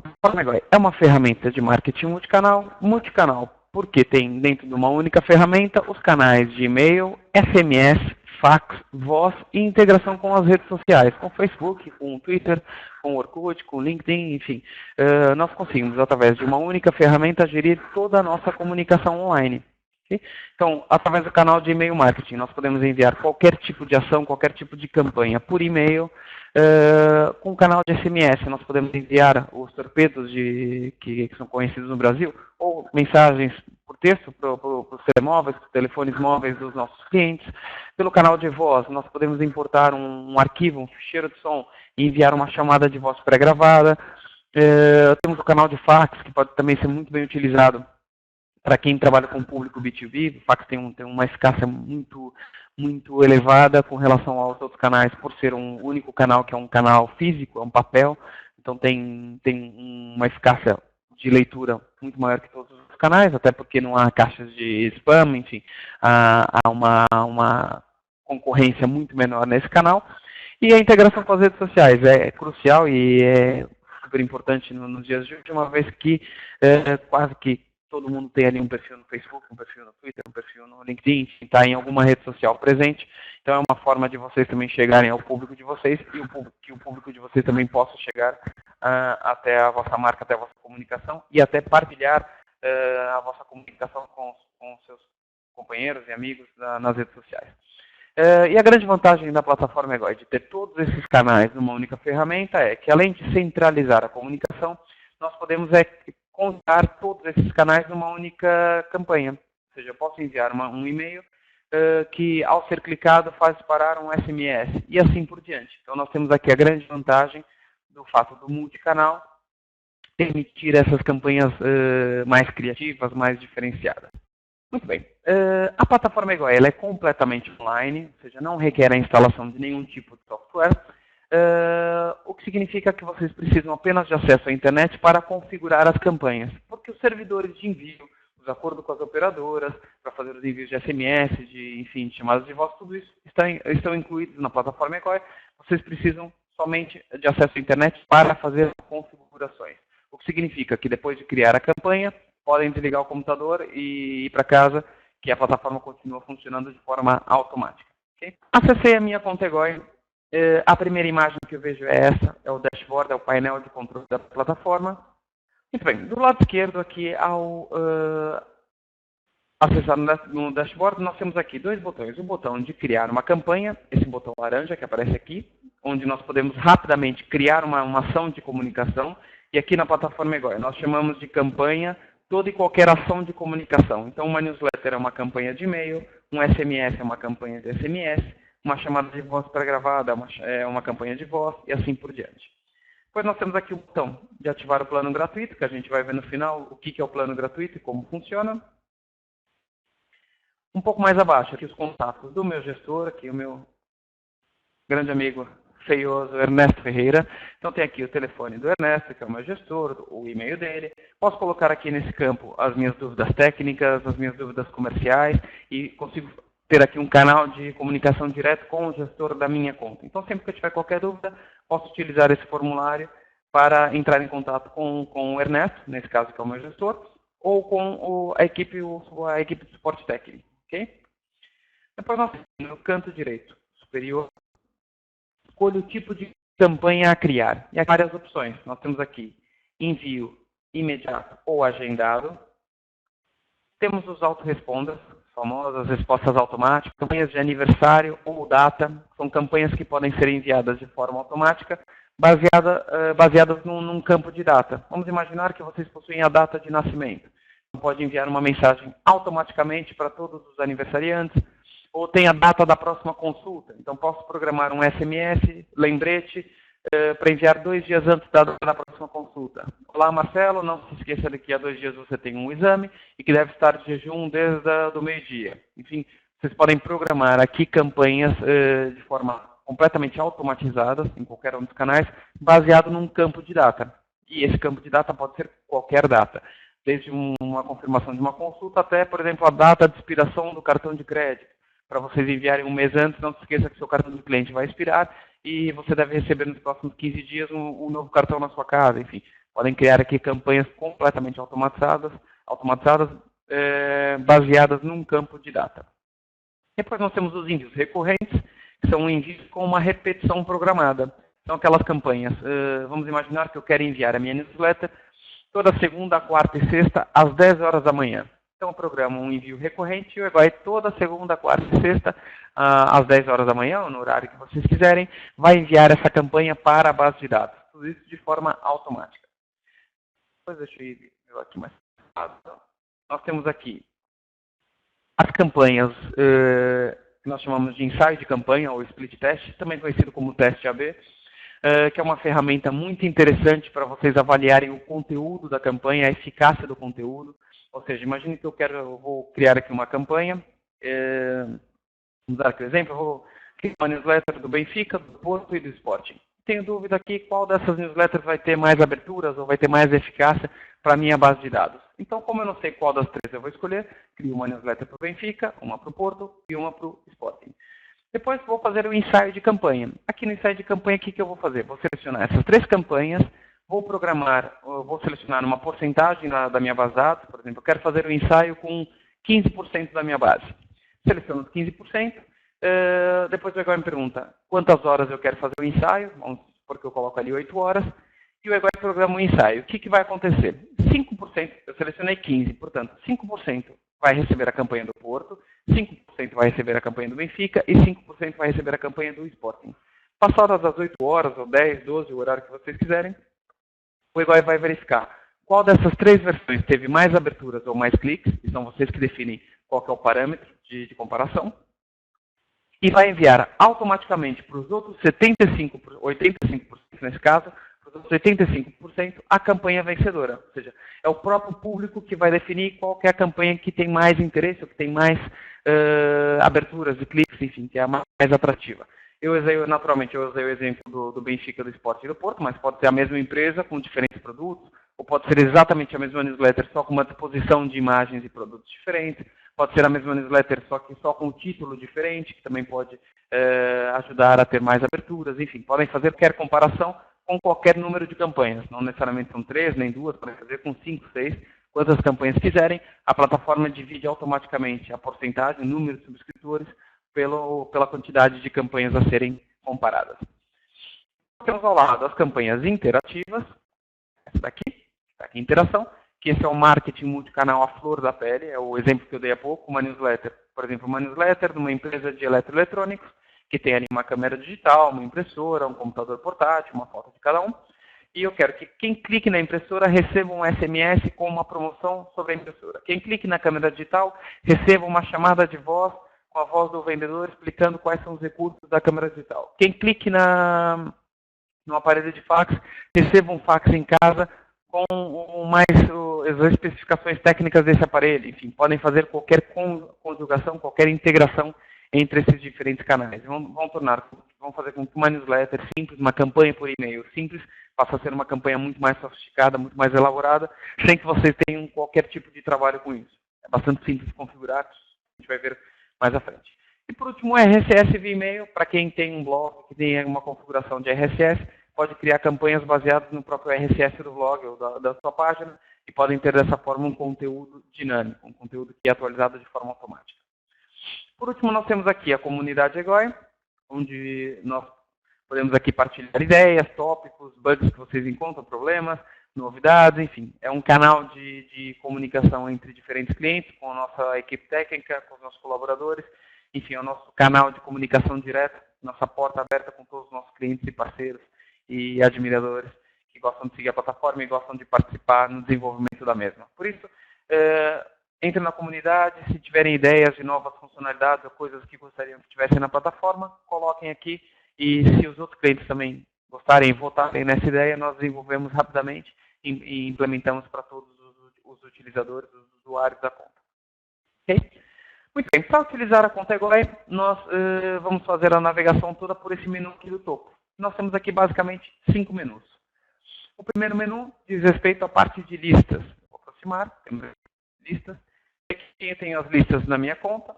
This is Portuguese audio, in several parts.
Plataforma é uma ferramenta de marketing multicanal, porque tem dentro de uma única ferramenta os canais de e-mail, SMS, fax, voz e integração com as redes sociais, com o Facebook, com o Twitter, com o Orkut, com o LinkedIn, enfim. Nós conseguimos, através de uma única ferramenta, gerir toda a nossa comunicação online. Okay? Então, através do canal de e-mail marketing, nós podemos enviar qualquer tipo de ação, qualquer tipo de campanha por e-mail. Com o canal de SMS, nós podemos enviar os torpedos que são conhecidos no Brasil, ou mensagens por texto para os telemóveis, para os telefones móveis dos nossos clientes. Pelo canal de voz, nós podemos importar um arquivo, um ficheiro de som, e enviar uma chamada de voz pré-gravada. Temos o canal de fax, que pode também ser muito bem utilizado para quem trabalha com o público B2B. O fax tem uma eficácia muito elevada com relação aos outros canais, por ser um único canal que é um canal físico, é um papel. Então tem uma eficácia de leitura muito maior que todos os canais, até porque não há caixas de spam, enfim, há uma concorrência muito menor nesse canal. E a integração com as redes sociais é crucial e é super importante nos dias de hoje, uma vez que quase que todo mundo tem ali um perfil no Facebook, um perfil no Twitter, um perfil no LinkedIn, está em alguma rede social presente. Então é uma forma de vocês também chegarem ao público de vocês e que o público de vocês também possa chegar até a vossa marca, até a vossa comunicação e até partilhar a vossa comunicação com seus companheiros e amigos nas redes sociais. E a grande vantagem da plataforma Egoi de ter todos esses canais numa única ferramenta é que, além de centralizar a comunicação, nós podemos contar todos esses canais numa única campanha. Ou seja, eu posso enviar um e-mail que, ao ser clicado, faz disparar um SMS e assim por diante. Então, nós temos aqui a grande vantagem do fato do multicanal permitir essas campanhas mais criativas, mais diferenciadas. Muito bem. A plataforma Egoi ela é completamente online, ou seja, não requer a instalação de nenhum tipo de software. O que significa que vocês precisam apenas de acesso à internet para configurar as campanhas, porque os servidores de envio, de acordo com as operadoras, para fazer os envios de SMS, enfim, de chamadas de voz, tudo isso estão incluídos na plataforma Egoi. Vocês precisam somente de acesso à internet para fazer configurações. O que significa que depois de criar a campanha, podem desligar o computador e ir para casa, que a plataforma continua funcionando de forma automática. Okay? Acessei a minha conta Egoi. A primeira imagem que eu vejo é essa, é o dashboard, é o painel de controle da plataforma. Muito bem, do lado esquerdo aqui, ao acessar no dashboard, nós temos aqui dois botões. O botão de criar uma campanha, esse botão laranja que aparece aqui, onde nós podemos rapidamente criar uma ação de comunicação. E aqui na plataforma Egoi, nós chamamos de campanha toda e qualquer ação de comunicação. Então, uma newsletter é uma campanha de e-mail, um SMS é uma campanha de SMS, uma chamada de voz pré-gravada é uma campanha de voz e assim por diante. Depois nós temos aqui o botão de ativar o plano gratuito, que a gente vai ver no final o que é o plano gratuito e como funciona. Um pouco mais abaixo, aqui os contatos do meu gestor, aqui o meu grande amigo feioso Ernesto Ferreira. Então tem aqui o telefone do Ernesto, que é o meu gestor, o e-mail dele. Posso colocar aqui nesse campo as minhas dúvidas técnicas, as minhas dúvidas comerciais e consigo ter aqui um canal de comunicação direto com o gestor da minha conta. Então, sempre que eu tiver qualquer dúvida, posso utilizar esse formulário para entrar em contato com o Ernesto, nesse caso que é o meu gestor, ou com a equipe de suporte técnico. Okay? Depois, nós temos no canto direito superior, escolha o tipo de campanha a criar. E há várias opções. Nós temos aqui envio imediato ou agendado. Temos os autorrespondas, famosas respostas automáticas, campanhas de aniversário ou data, são campanhas que podem ser enviadas de forma automática, baseadas num campo de data. Vamos imaginar que vocês possuem a data de nascimento. Pode enviar uma mensagem automaticamente para todos os aniversariantes, ou tem a data da próxima consulta. Então, posso programar um SMS, lembrete, para enviar 2 dias antes da data da próxima consulta. Olá, Marcelo, não se esqueça de que há 2 dias você tem um exame e que deve estar de jejum desde o meio-dia. Enfim, vocês podem programar aqui campanhas de forma completamente automatizada, em qualquer um dos canais, baseado num campo de data. E esse campo de data pode ser qualquer data, desde uma confirmação de uma consulta até, por exemplo, a data de expiração do cartão de crédito. Para vocês enviarem um mês antes, não se esqueça que seu cartão de cliente vai expirar e você deve receber nos próximos 15 dias um novo cartão na sua casa. Enfim, Podem criar aqui campanhas completamente automatizadas baseadas num campo de data. Depois nós temos os envios recorrentes, que são envios com uma repetição programada. São aquelas campanhas, vamos imaginar que eu quero enviar a minha newsletter toda segunda, quarta e sexta, às 10 horas da manhã. Então eu programo um envio recorrente e o Egoi toda segunda, quarta e sexta, às 10 horas da manhã, ou no horário que vocês quiserem, vai enviar essa campanha para a base de dados. Tudo isso de forma automática. Depois deixa eu ir aqui mais. Nós temos aqui as campanhas que nós chamamos de ensaio de campanha, ou split test, também conhecido como teste AB, que é uma ferramenta muito interessante para vocês avaliarem o conteúdo da campanha, a eficácia do conteúdo. Ou seja, imagine que eu vou criar aqui uma campanha, vamos dar aqui um exemplo, eu vou criar uma newsletter do Benfica, do Porto e do Sporting. Tenho dúvida aqui qual dessas newsletters vai ter mais aberturas ou vai ter mais eficácia para a minha base de dados. Então, como eu não sei qual das três eu vou escolher, crio uma newsletter para o Benfica, uma para o Porto e uma para o Sporting. Depois vou fazer o ensaio de campanha. Aqui no ensaio de campanha, o que eu vou fazer? Vou selecionar essas três campanhas, vou selecionar uma porcentagem da minha base de dados. Por exemplo, eu quero fazer o ensaio com 15% da minha base. Seleciono os 15%. Depois o Egoi me pergunta quantas horas eu quero fazer o ensaio, vamos supor que eu coloco ali 8 horas, e o Egoi programa o ensaio. O que vai acontecer? 5%, eu selecionei 15%, portanto, 5% vai receber a campanha do Porto, 5% vai receber a campanha do Benfica e 5% vai receber a campanha do Sporting. Passadas as 8 horas, ou 10, 12, o horário que vocês quiserem, o Egoi vai verificar qual dessas três versões teve mais aberturas ou mais cliques, e são vocês que definem qual que é o parâmetro de comparação, e vai enviar automaticamente para os outros 85% nesse caso, para os outros 85% a campanha vencedora. Ou seja, é o próprio público que vai definir qual que é a campanha que tem mais interesse, ou que tem mais aberturas de cliques, enfim, que é a mais atrativa. Naturalmente, eu usei o exemplo do Benfica, do Sport e do Porto, mas pode ser a mesma empresa com diferentes produtos, ou pode ser exatamente a mesma newsletter, só com uma disposição de imagens e produtos diferentes. Pode ser a mesma newsletter, só com um título diferente, que também pode ajudar a ter mais aberturas. Enfim, podem fazer qualquer comparação com qualquer número de campanhas. Não necessariamente são 3, nem 2, podem fazer com 5, 6, quantas campanhas quiserem. A plataforma divide automaticamente a porcentagem, o número de subscritores, pela quantidade de campanhas a serem comparadas. Temos ao lado as campanhas interativas, essa daqui, está aqui interação, que esse é o marketing multicanal à flor da pele, é o exemplo que eu dei há pouco, uma newsletter, por exemplo, uma newsletter de uma empresa de eletroeletrônicos, que tem ali uma câmera digital, uma impressora, um computador portátil, uma foto de cada um, e eu quero que quem clique na impressora receba um SMS com uma promoção sobre a impressora. Quem clique na câmera digital receba uma chamada de voz com a voz do vendedor explicando quais são os recursos da câmera digital. Quem clique no aparelho de fax receba um fax em casa com as especificações técnicas desse aparelho. Enfim, podem fazer qualquer conjugação, qualquer integração entre esses diferentes canais. Vão fazer com que uma newsletter simples, uma campanha por e-mail simples, passe a ser uma campanha muito mais sofisticada, muito mais elaborada, sem que vocês tenham qualquer tipo de trabalho com isso. É bastante simples de configurar, a gente vai ver mais à frente. E por último, RSS via e-mail. Para quem tem um blog que tem uma configuração de RSS, pode criar campanhas baseadas no próprio RSS do blog ou da sua página e podem ter dessa forma um conteúdo dinâmico, um conteúdo que é atualizado de forma automática. Por último, nós temos aqui a comunidade Egoi, onde nós podemos aqui partilhar ideias, tópicos, bugs que vocês encontram, problemas, novidades, enfim. É um canal de comunicação entre diferentes clientes, com a nossa equipe técnica, com os nossos colaboradores. Enfim, é o nosso canal de comunicação direta, nossa porta aberta com todos os nossos clientes e parceiros e admiradores que gostam de seguir a plataforma e gostam de participar no desenvolvimento da mesma. Por isso, entrem na comunidade, se tiverem ideias de novas funcionalidades ou coisas que gostariam que tivessem na plataforma, coloquem aqui e se os outros clientes também gostarem e votarem nessa ideia, nós desenvolvemos rapidamente e implementamos para todos os utilizadores, os usuários da conta. Ok? Muito bem, para utilizar a conta Egoi, nós vamos fazer a navegação toda por esse menu aqui do topo. Nós temos aqui basicamente 5 menus. O primeiro menu diz respeito à parte de listas. Vou aproximar, temos listas. Aqui tem as listas na minha conta.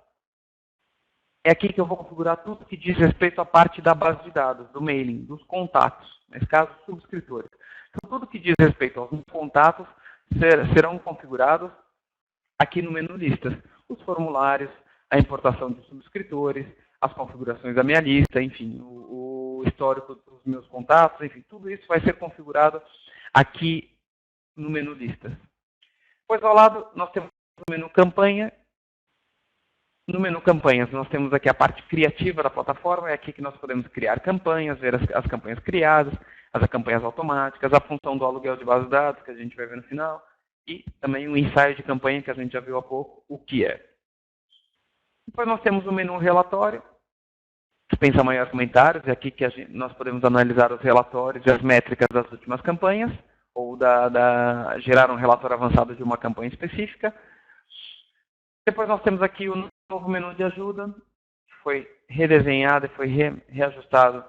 É aqui que eu vou configurar tudo que diz respeito à parte da base de dados, do mailing, dos contatos, nesse caso, subscritores. Então, tudo que diz respeito aos meus contatos serão configurados aqui no menu listas. Os formulários, a importação de subscritores, as configurações da minha lista, enfim, o histórico dos meus contatos, enfim, tudo isso vai ser configurado aqui no menu listas. Depois, ao lado, nós temos o menu campanha. No menu campanhas, nós temos aqui a parte criativa da plataforma, é aqui que nós podemos criar campanhas, ver as campanhas criadas, as campanhas automáticas, a função do aluguel de base de dados, que a gente vai ver no final, e também um ensaio de campanha, que a gente já viu há pouco, o que é. Depois nós temos o menu relatório, dispensa maiores comentários, é aqui que nós podemos analisar os relatórios e as métricas das últimas campanhas, ou gerar um relatório avançado de uma campanha específica. Depois nós temos aqui o novo menu de ajuda, que foi redesenhado e foi reajustado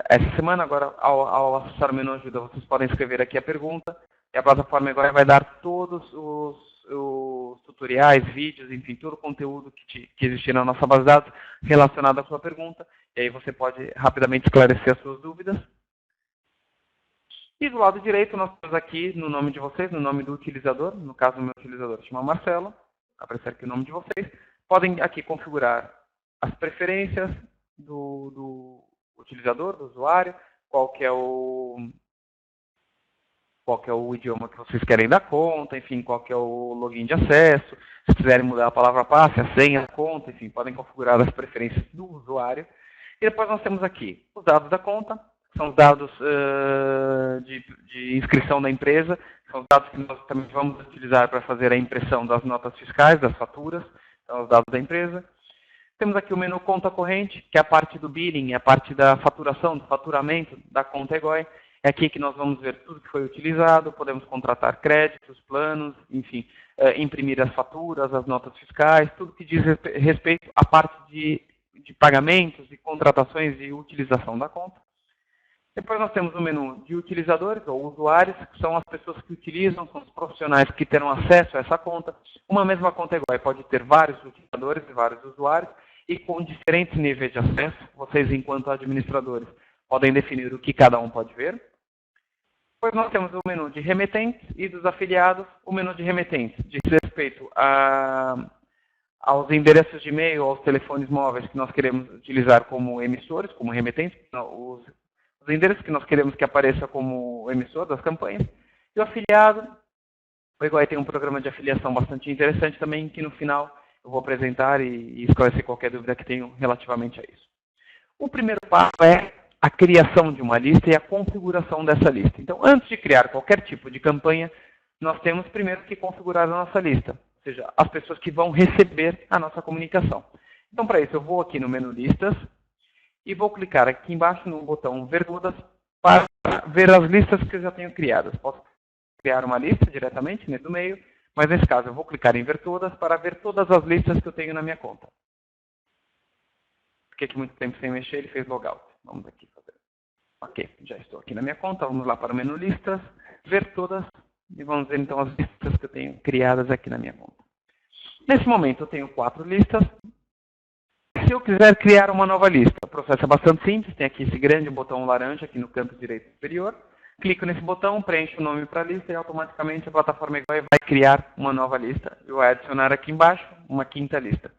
essa semana. Agora, ao acessar o menu ajuda, vocês podem escrever aqui a pergunta, e a plataforma agora vai dar todos os tutoriais, vídeos, enfim, todo o conteúdo que existir na nossa base de dados relacionado à sua pergunta, e aí você pode rapidamente esclarecer as suas dúvidas. E do lado direito, nós temos aqui, no nome de vocês, no nome do utilizador, no caso, o meu utilizador se chama Marcelo, aparecer aqui o nome de vocês, podem aqui configurar as preferências do utilizador, do usuário, qual que é o idioma que vocês querem dar conta, enfim, qual que é o login de acesso, se quiserem mudar a palavra-passe, a senha da conta, enfim, podem configurar as preferências do usuário. E depois nós temos aqui os dados da conta, são os dados de inscrição da empresa, são os dados que nós também vamos utilizar para fazer a impressão das notas fiscais, das faturas, são os dados da empresa. Temos aqui o menu conta corrente, que é a parte do billing, a parte da faturação, do faturamento da conta EGOI. É aqui que nós vamos ver tudo que foi utilizado, podemos contratar créditos, planos, enfim, imprimir as faturas, as notas fiscais, tudo que diz respeito à parte de pagamentos, de contratações e utilização da conta. Depois nós temos o menu de utilizadores, ou usuários, que são as pessoas que utilizam, são os profissionais que terão acesso a essa conta. Uma mesma conta EGOI pode ter vários utilizadores e vários usuários, e com diferentes níveis de acesso, vocês, enquanto administradores, podem definir o que cada um pode ver. Depois nós temos o menu de remetentes e dos afiliados. O menu de remetentes diz respeito aos endereços de e-mail, aos telefones móveis que nós queremos utilizar como emissores, como remetentes, os endereços que nós queremos que apareça como emissor das campanhas. E o afiliado, o EGOI tem um programa de afiliação bastante interessante também, que no final eu vou apresentar e esclarecer qualquer dúvida que tenham relativamente a isso. O primeiro passo é a criação de uma lista e a configuração dessa lista. Então, antes de criar qualquer tipo de campanha, nós temos primeiro que configurar a nossa lista, ou seja, as pessoas que vão receber a nossa comunicação. Então, para isso, eu vou aqui no menu listas e vou clicar aqui embaixo no botão ver todas para ver as listas que eu já tenho criadas. Posso criar uma lista diretamente do meio, mas nesse caso eu vou clicar em ver todas para ver todas as listas que eu tenho na minha conta. Fiquei aqui muito tempo sem mexer, ele fez logout. Vamos aqui fazer. Ok, já estou aqui na minha conta. Vamos lá para o menu listas, ver todas e vamos ver então as listas que eu tenho criadas aqui na minha conta. Nesse momento eu tenho 4 listas. Se eu quiser criar uma nova lista, o processo é bastante simples. Tem aqui esse grande botão laranja aqui no canto direito superior. Clico nesse botão, preencho o nome para a lista e automaticamente a plataforma vai criar uma nova lista e vai adicionar aqui embaixo uma 5ª lista.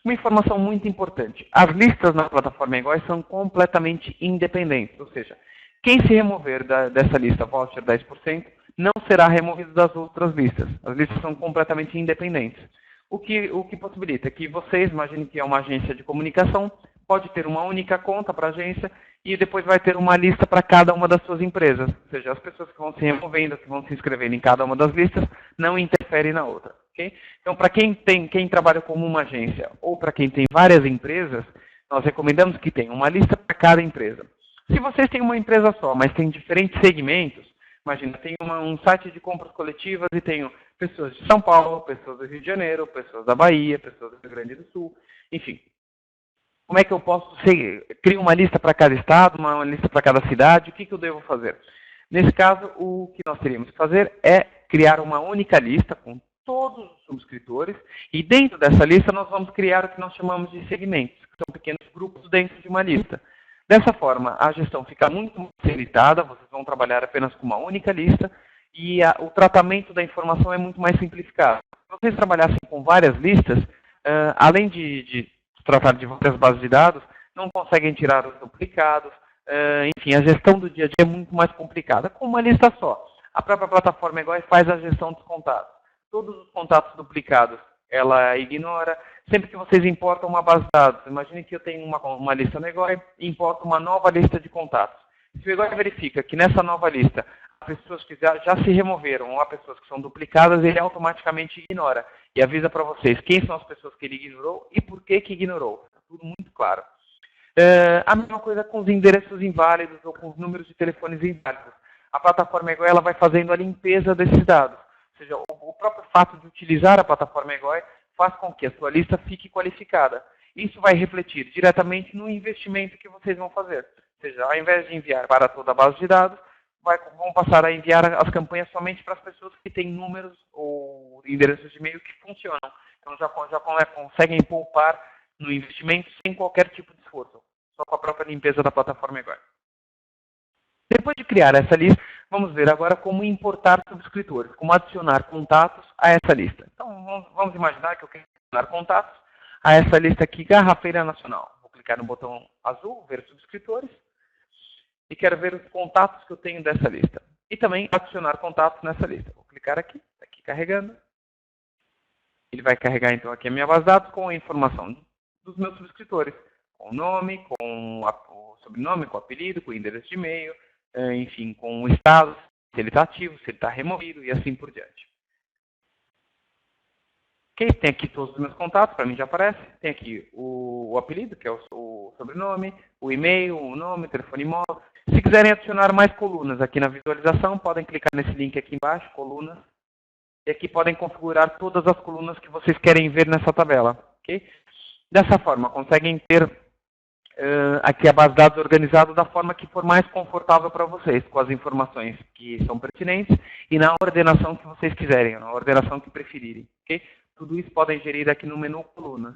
Uma informação muito importante, as listas na plataforma EGOI são completamente independentes, ou seja, quem se remover dessa lista voucher 10% não será removido das outras listas. As listas são completamente independentes. O que possibilita que vocês, imaginem que é uma agência de comunicação, pode ter uma única conta para a agência e depois vai ter uma lista para cada uma das suas empresas. Ou seja, as pessoas que vão se removendo, que vão se inscrevendo em cada uma das listas, não interferem na outra. Okay? Então, para quem trabalha como uma agência ou para quem tem várias empresas, nós recomendamos que tenha uma lista para cada empresa. Se vocês têm uma empresa só, mas tem diferentes segmentos, imagina, tem um site de compras coletivas e tenho pessoas de São Paulo, pessoas do Rio de Janeiro, pessoas da Bahia, pessoas do Rio Grande do Sul, enfim. Como é que eu posso criar uma lista para cada estado, uma lista para cada cidade? O que eu devo fazer? Nesse caso, o que nós teríamos que fazer é criar uma única lista com todos os subscritores e dentro dessa lista nós vamos criar o que nós chamamos de segmentos, que são pequenos grupos dentro de uma lista. Dessa forma, a gestão fica muito mais facilitada, vocês vão trabalhar apenas com uma única lista e o tratamento da informação é muito mais simplificado. Se vocês trabalhassem com várias listas, além de tratar de várias bases de dados, não conseguem tirar os duplicados, enfim, a gestão do dia a dia é muito mais complicada. Com uma lista só, a própria plataforma EGOI faz a gestão dos contatos. Todos os contatos duplicados ela ignora. Sempre que vocês importam uma base de dados, imagine que eu tenho uma lista no EGOI e importo uma nova lista de contatos. Se o EGOI verifica que nessa nova lista há pessoas que já se removeram ou há pessoas que são duplicadas, ele automaticamente ignora e avisa para vocês quem são as pessoas que ele ignorou e por que ignorou. Tudo muito claro. A mesma coisa com os endereços inválidos ou com os números de telefones inválidos. A plataforma EGOI ela vai fazendo a limpeza desses dados. Ou seja, o próprio fato de utilizar a plataforma EGOI faz com que a sua lista fique qualificada. Isso vai refletir diretamente no investimento que vocês vão fazer. Ou seja, ao invés de enviar para toda a base de dados, vão passar a enviar as campanhas somente para as pessoas que têm números ou endereços de e-mail que funcionam. Então já conseguem poupar no investimento sem qualquer tipo de esforço, só com a própria limpeza da plataforma EGOI. Depois de criar essa lista, vamos ver agora como importar subscritores, como adicionar contatos a essa lista. Então, vamos imaginar que eu quero adicionar contatos a essa lista aqui, Garrafeira Nacional. Vou clicar no botão azul, ver subscritores, e quero ver os contatos que eu tenho dessa lista. E também adicionar contatos nessa lista. Vou clicar aqui, está aqui carregando. Ele vai carregar então aqui a minha base de dados com a informação dos meus subscritores, com o nome, com o sobrenome, com o apelido, com o endereço de e-mail, enfim, com o estado, se ele está ativo, se ele está removido e assim por diante. Ok, tem aqui todos os meus contatos, para mim já aparece. Tem aqui o apelido, que é o sobrenome, o e-mail, o nome, o telefone móvel. Se quiserem adicionar mais colunas aqui na visualização, podem clicar nesse link aqui embaixo, colunas. E aqui podem configurar todas as colunas que vocês querem ver nessa tabela. Okay? Dessa forma, conseguem ter aqui a base de dados organizada da forma que for mais confortável para vocês, com as informações que são pertinentes e na ordenação que vocês quiserem, na ordenação que preferirem. Okay? Tudo isso podem gerir aqui no menu colunas.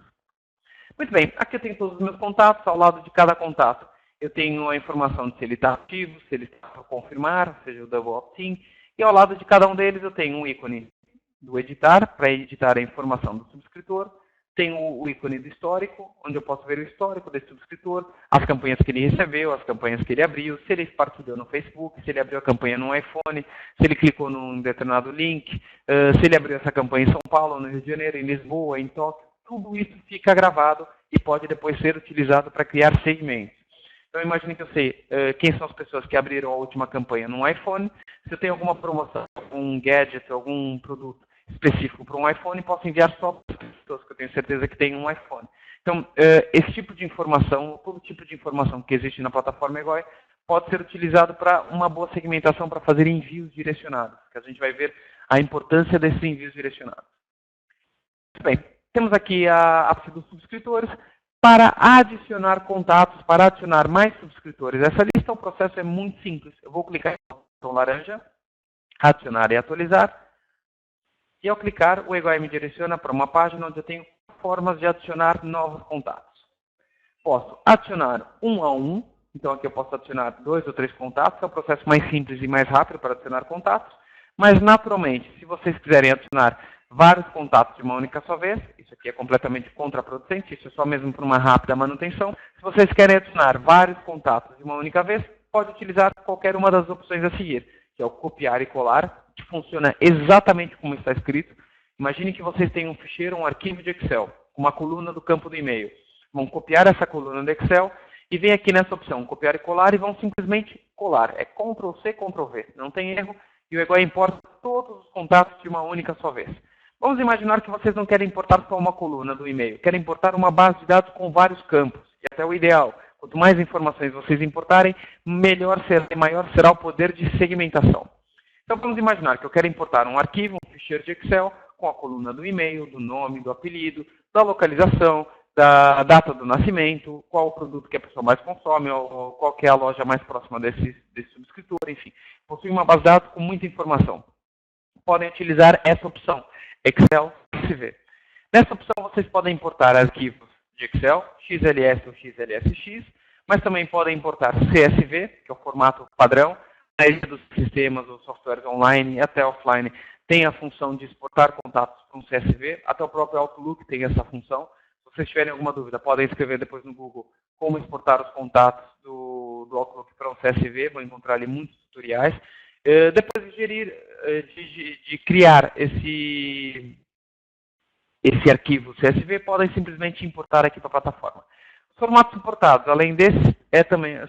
Muito bem, aqui eu tenho todos os meus contatos, ao lado de cada contato eu tenho a informação de se ele está ativo, se ele está para confirmar, ou seja, o double opt-in, e ao lado de cada um deles eu tenho um ícone do editar, para editar a informação do subscritor. Tenho o ícone do histórico, onde eu posso ver o histórico desse subscritor, as campanhas que ele recebeu, as campanhas que ele abriu, se ele partilhou no Facebook, se ele abriu a campanha no iPhone, se ele clicou num determinado link, se ele abriu essa campanha em São Paulo, no Rio de Janeiro, em Lisboa, em Tóquio. Tudo isso fica gravado e pode depois ser utilizado para criar segmentos. Então, imagine que eu sei quem são as pessoas que abriram a última campanha no iPhone. Se eu tenho alguma promoção, algum gadget, algum produto específico para um iPhone, posso enviar só para as pessoas que eu tenho certeza que têm um iPhone. Então, esse tipo de informação, todo tipo de informação que existe na plataforma EGOI, pode ser utilizado para uma boa segmentação, para fazer envios direcionados, que a gente vai ver a importância desses envios direcionados. Muito bem, temos aqui a ápice dos subscritores. Para adicionar contatos, para adicionar mais subscritores, essa lista, o processo é muito simples. Eu vou clicar no botão laranja, adicionar e atualizar. E ao clicar, o EGOI me direciona para uma página onde eu tenho formas de adicionar novos contatos. Posso adicionar um a um, então aqui eu posso adicionar 2 ou 3 contatos, é o processo mais simples e mais rápido para adicionar contatos. Mas, naturalmente, se vocês quiserem adicionar vários contatos de uma única só vez, isso aqui é completamente contraproducente, isso é só mesmo para uma rápida manutenção. Se vocês querem adicionar vários contatos de uma única vez, pode utilizar qualquer uma das opções a seguir, que é o copiar e colar, que funciona exatamente como está escrito. Imagine que vocês têm um ficheiro, um arquivo de Excel, com uma coluna do campo do e-mail. Vão copiar essa coluna do Excel e vem aqui nessa opção, copiar e colar, e vão simplesmente colar. É Ctrl+C, Ctrl+V, não tem erro, e o EGOI importa todos os contatos de uma única só vez. Vamos imaginar que vocês não querem importar só uma coluna do e-mail, querem importar uma base de dados com vários campos, e até o ideal. Quanto mais informações vocês importarem, melhor será e maior será o poder de segmentação. Então, vamos imaginar que eu quero importar um arquivo, um ficheiro de Excel, com a coluna do e-mail, do nome, do apelido, da localização, da data do nascimento, qual o produto que a pessoa mais consome, ou qual que é a loja mais próxima desse subscritor, enfim. Possui uma base de dados com muita informação. Podem utilizar essa opção, Excel SV. Nessa opção, vocês podem importar arquivos de Excel, XLS ou XLSX, mas também podem importar CSV, que é o formato padrão. A maioria dos sistemas ou softwares online e até offline tem a função de exportar contatos para um CSV, até o próprio Outlook tem essa função. Se vocês tiverem alguma dúvida, podem escrever depois no Google como exportar os contatos do Outlook para um CSV, vão encontrar ali muitos tutoriais. Depois de criar esse arquivo CSV, podem simplesmente importar aqui para a plataforma. Os formatos importados, além desses,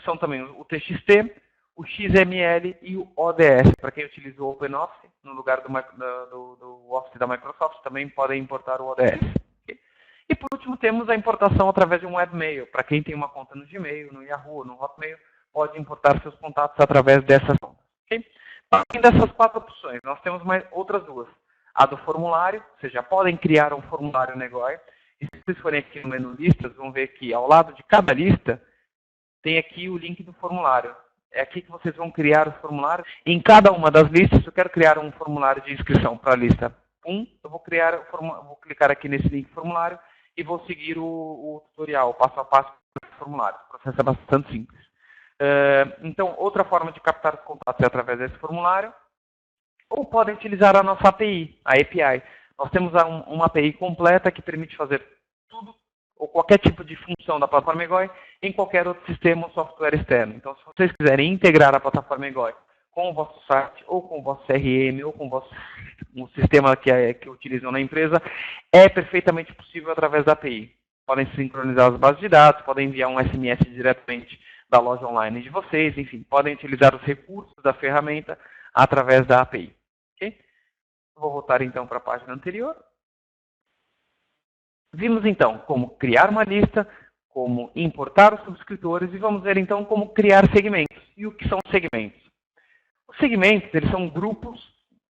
são também o TXT, o XML e o ODS. Para quem utiliza o OpenOffice, no lugar do Office da Microsoft, também podem importar o ODS. Okay? E por último, temos a importação através de um webmail. Para quem tem uma conta no Gmail, no Yahoo, no Hotmail, pode importar seus contatos através dessas contas. Okay? Além dessas 4 opções, nós temos mais outras 2. A do formulário, vocês já podem criar um formulário Negoy. E se vocês forem aqui no menu listas, vão ver que ao lado de cada lista, tem aqui o link do formulário. É aqui que vocês vão criar o formulário. Em cada uma das listas, eu quero criar um formulário de inscrição para a lista 1. Eu vou clicar aqui nesse link formulário e vou seguir o tutorial, passo a passo do formulário. O processo é bastante simples. Então, outra forma de captar os contatos é através desse formulário. Ou podem utilizar a nossa API, a API. Nós temos uma API completa que permite fazer tudo ou qualquer tipo de função da plataforma Negoy em qualquer outro sistema ou software externo. Então, se vocês quiserem integrar a plataforma Negoy com o vosso site, ou com o vosso CRM, ou com o sistema que utilizam na empresa, é perfeitamente possível através da API. Podem sincronizar as bases de dados, podem enviar um SMS diretamente da loja online de vocês, enfim, podem utilizar os recursos da ferramenta através da API. Okay? Vou voltar então para a página anterior. Vimos então como criar uma lista, como importar os subscritores e vamos ver então como criar segmentos. E o que são segmentos? Os segmentos, eles são grupos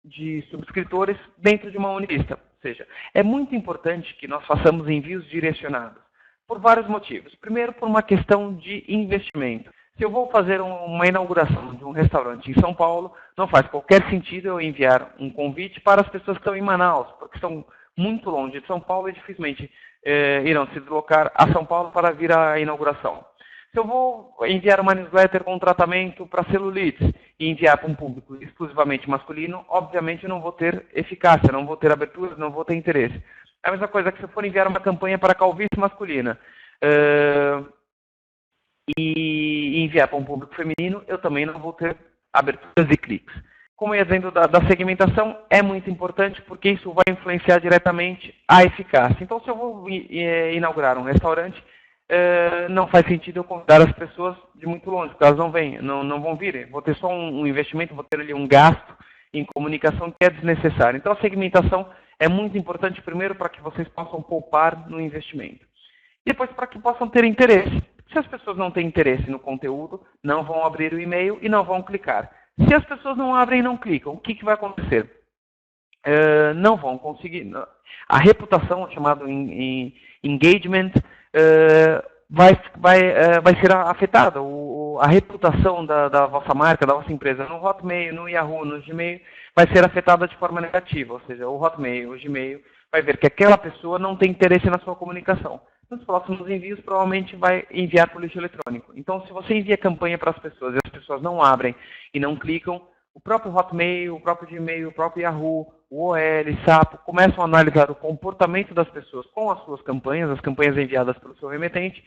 de subscritores dentro de uma única lista. Ou seja, é muito importante que nós façamos envios direcionados, por vários motivos. Primeiro, por uma questão de investimento. Se eu vou fazer uma inauguração de um restaurante em São Paulo, não faz qualquer sentido eu enviar um convite para as pessoas que estão em Manaus, porque estão muito longe de São Paulo e dificilmente irão se deslocar a São Paulo para vir à inauguração. Se eu vou enviar uma newsletter com tratamento para celulites e enviar para um público exclusivamente masculino, obviamente eu não vou ter eficácia, não vou ter abertura, não vou ter interesse. É a mesma coisa que se eu for enviar uma campanha para calvície masculina e enviar para um público feminino, eu também não vou ter aberturas e cliques. Como eu ia dizendo da segmentação, é muito importante porque isso vai influenciar diretamente a eficácia. Então, se eu vou inaugurar um restaurante, não faz sentido eu convidar as pessoas de muito longe, porque elas não vão vir. Vou ter só um investimento, vou ter ali um gasto em comunicação que é desnecessário. Então, a segmentação é muito importante, primeiro, para que vocês possam poupar no investimento. E depois, para que possam ter interesse. Se as pessoas não têm interesse no conteúdo, não vão abrir o e-mail e não vão clicar. Se as pessoas não abrem e não clicam, o que vai acontecer? Não vão conseguir. A reputação, chamado engagement, vai ser afetada. A reputação da vossa marca, da vossa empresa no Hotmail, no Yahoo, no Gmail, vai ser afetada de forma negativa. Ou seja, o Hotmail, o Gmail, vai ver que aquela pessoa não tem interesse na sua comunicação. Nos próximos envios, provavelmente vai enviar por lixo eletrônico. Então, se você envia campanha para as pessoas e as pessoas não abrem e não clicam, o próprio Hotmail, o próprio Gmail, o próprio Yahoo, o OL, Sapo, começam a analisar o comportamento das pessoas com as suas campanhas, as campanhas enviadas pelo seu remetente,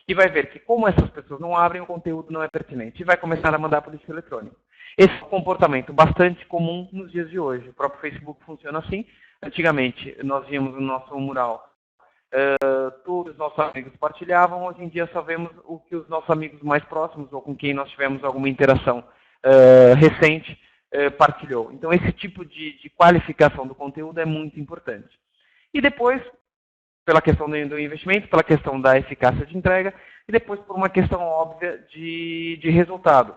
e vai ver que como essas pessoas não abrem, o conteúdo não é pertinente, e vai começar a mandar por lixo eletrônico. Esse é um comportamento bastante comum nos dias de hoje. O próprio Facebook funciona assim. Antigamente, nós víamos no nosso mural todos os nossos amigos partilhavam, hoje em dia só vemos o que os nossos amigos mais próximos ou com quem nós tivemos alguma interação recente partilhou. Então, esse tipo de qualificação do conteúdo é muito importante. E depois, pela questão do investimento, pela questão da eficácia de entrega e depois por uma questão óbvia de resultado.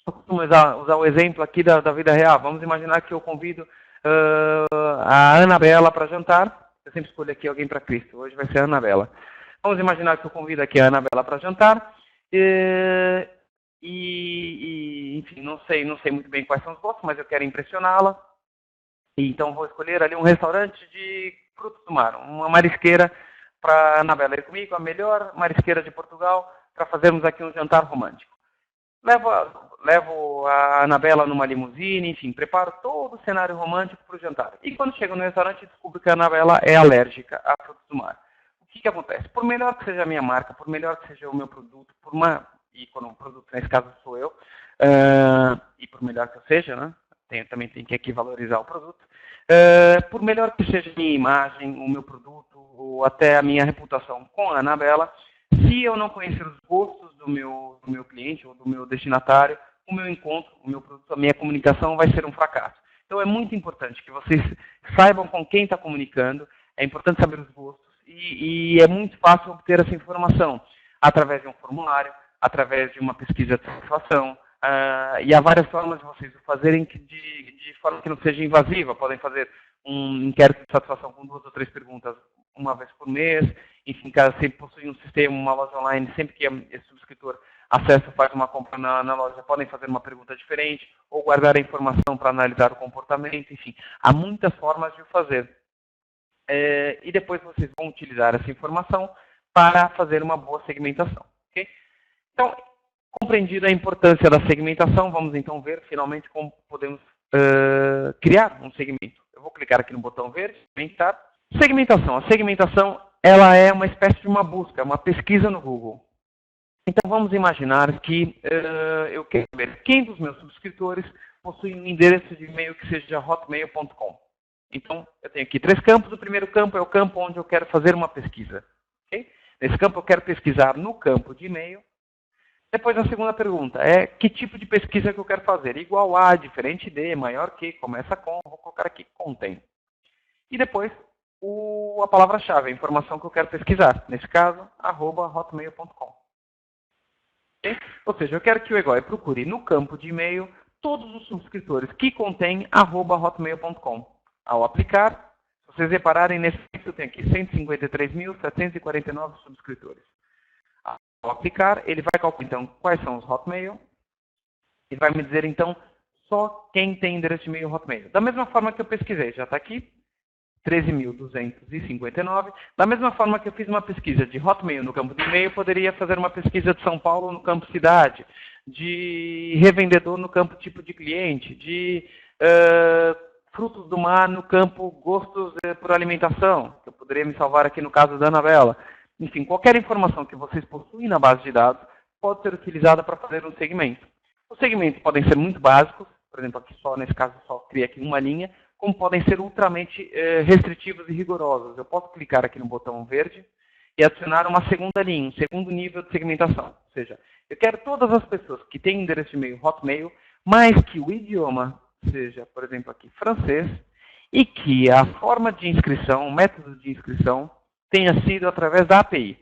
Eu costumo usar o exemplo aqui da vida real. Vamos imaginar que eu convido a Anabela para jantar. Eu sempre escolho aqui alguém para Cristo. Hoje vai ser a Anabela. Vamos imaginar que eu convido aqui a Anabela para jantar. Enfim, não sei muito bem quais são os gostos, mas eu quero impressioná-la. Então vou escolher ali um restaurante de frutos do mar, uma marisqueira para a Anabela ir comigo, a melhor marisqueira de Portugal, para fazermos aqui um jantar romântico. Levo a Anabela numa limusine, enfim, preparo todo o cenário romântico para o jantar. E quando chego no restaurante, descubro que a Anabela é alérgica a frutos do mar. O que acontece? Por melhor que seja a minha marca, por melhor que seja o meu produto, e quando o produto, nesse caso, sou eu, e por melhor que eu seja, né? Também tem que aqui valorizar o produto. Por melhor que seja a minha imagem, o meu produto, ou até a minha reputação com a Anabela, se eu não conhecer os gostos do meu cliente ou do meu destinatário, o meu encontro, o meu produto, a minha comunicação vai ser um fracasso. Então é muito importante que vocês saibam com quem está comunicando, é importante saber os gostos e é muito fácil obter essa informação através de um formulário, através de uma pesquisa de satisfação, e há várias formas de vocês o fazerem de forma que não seja invasiva. Podem fazer um inquérito de satisfação com 2 ou 3 perguntas uma vez por mês. Enfim, cada sempre possui um sistema, uma loja online, sempre que esse subscritor acessa, faz uma compra na loja, podem fazer uma pergunta diferente ou guardar a informação para analisar o comportamento. Enfim, há muitas formas de o fazer. E depois vocês vão utilizar essa informação para fazer uma boa segmentação. Okay? Então, compreendida a importância da segmentação, vamos então ver finalmente como podemos criar um segmento. Eu vou clicar aqui no botão verde, segmentar. Segmentação. A segmentação ela é uma espécie de uma busca, uma pesquisa no Google. Então vamos imaginar que eu quero saber quem dos meus subscritores possui um endereço de e-mail que seja hotmail.com. Então eu tenho aqui 3 campos. O primeiro campo é o campo onde eu quero fazer uma pesquisa. Okay? Nesse campo eu quero pesquisar no campo de e-mail. Depois a segunda pergunta é que tipo de pesquisa que eu quero fazer. Igual a, diferente de, maior que, começa com, vou colocar aqui contém. E depois a palavra-chave, a informação que eu quero pesquisar. Nesse caso, @hotmail.com. Okay? Ou seja, eu quero que o Egoi procure no campo de e-mail todos os subscritores que contém @hotmail.com. Ao aplicar, se vocês repararem, nesse eu tenho aqui 153.749 subscritores. Ao aplicar, ele vai calcular, então, quais são os Hotmail e vai me dizer, então, só quem tem endereço de e-mail Hotmail. Da mesma forma que eu pesquisei, já está aqui, 13.259. Da mesma forma que eu fiz uma pesquisa de Hotmail no campo de e-mail, eu poderia fazer uma pesquisa de São Paulo no campo cidade, de revendedor no campo tipo de cliente, de frutos do mar no campo gostos por alimentação, que eu poderia me salvar aqui no caso da Anabela. Enfim, qualquer informação que vocês possuem na base de dados pode ser utilizada para fazer um segmento. Os segmentos podem ser muito básicos, por exemplo, aqui nesse caso só cria aqui uma linha, como podem ser ultramente restritivos e rigorosos. Eu posso clicar aqui no botão verde e adicionar uma segunda linha, um segundo nível de segmentação. Ou seja, eu quero todas as pessoas que têm endereço de e-mail Hotmail, mas que o idioma seja, por exemplo, aqui francês, e que a forma de inscrição, o método de inscrição, tenha sido através da API.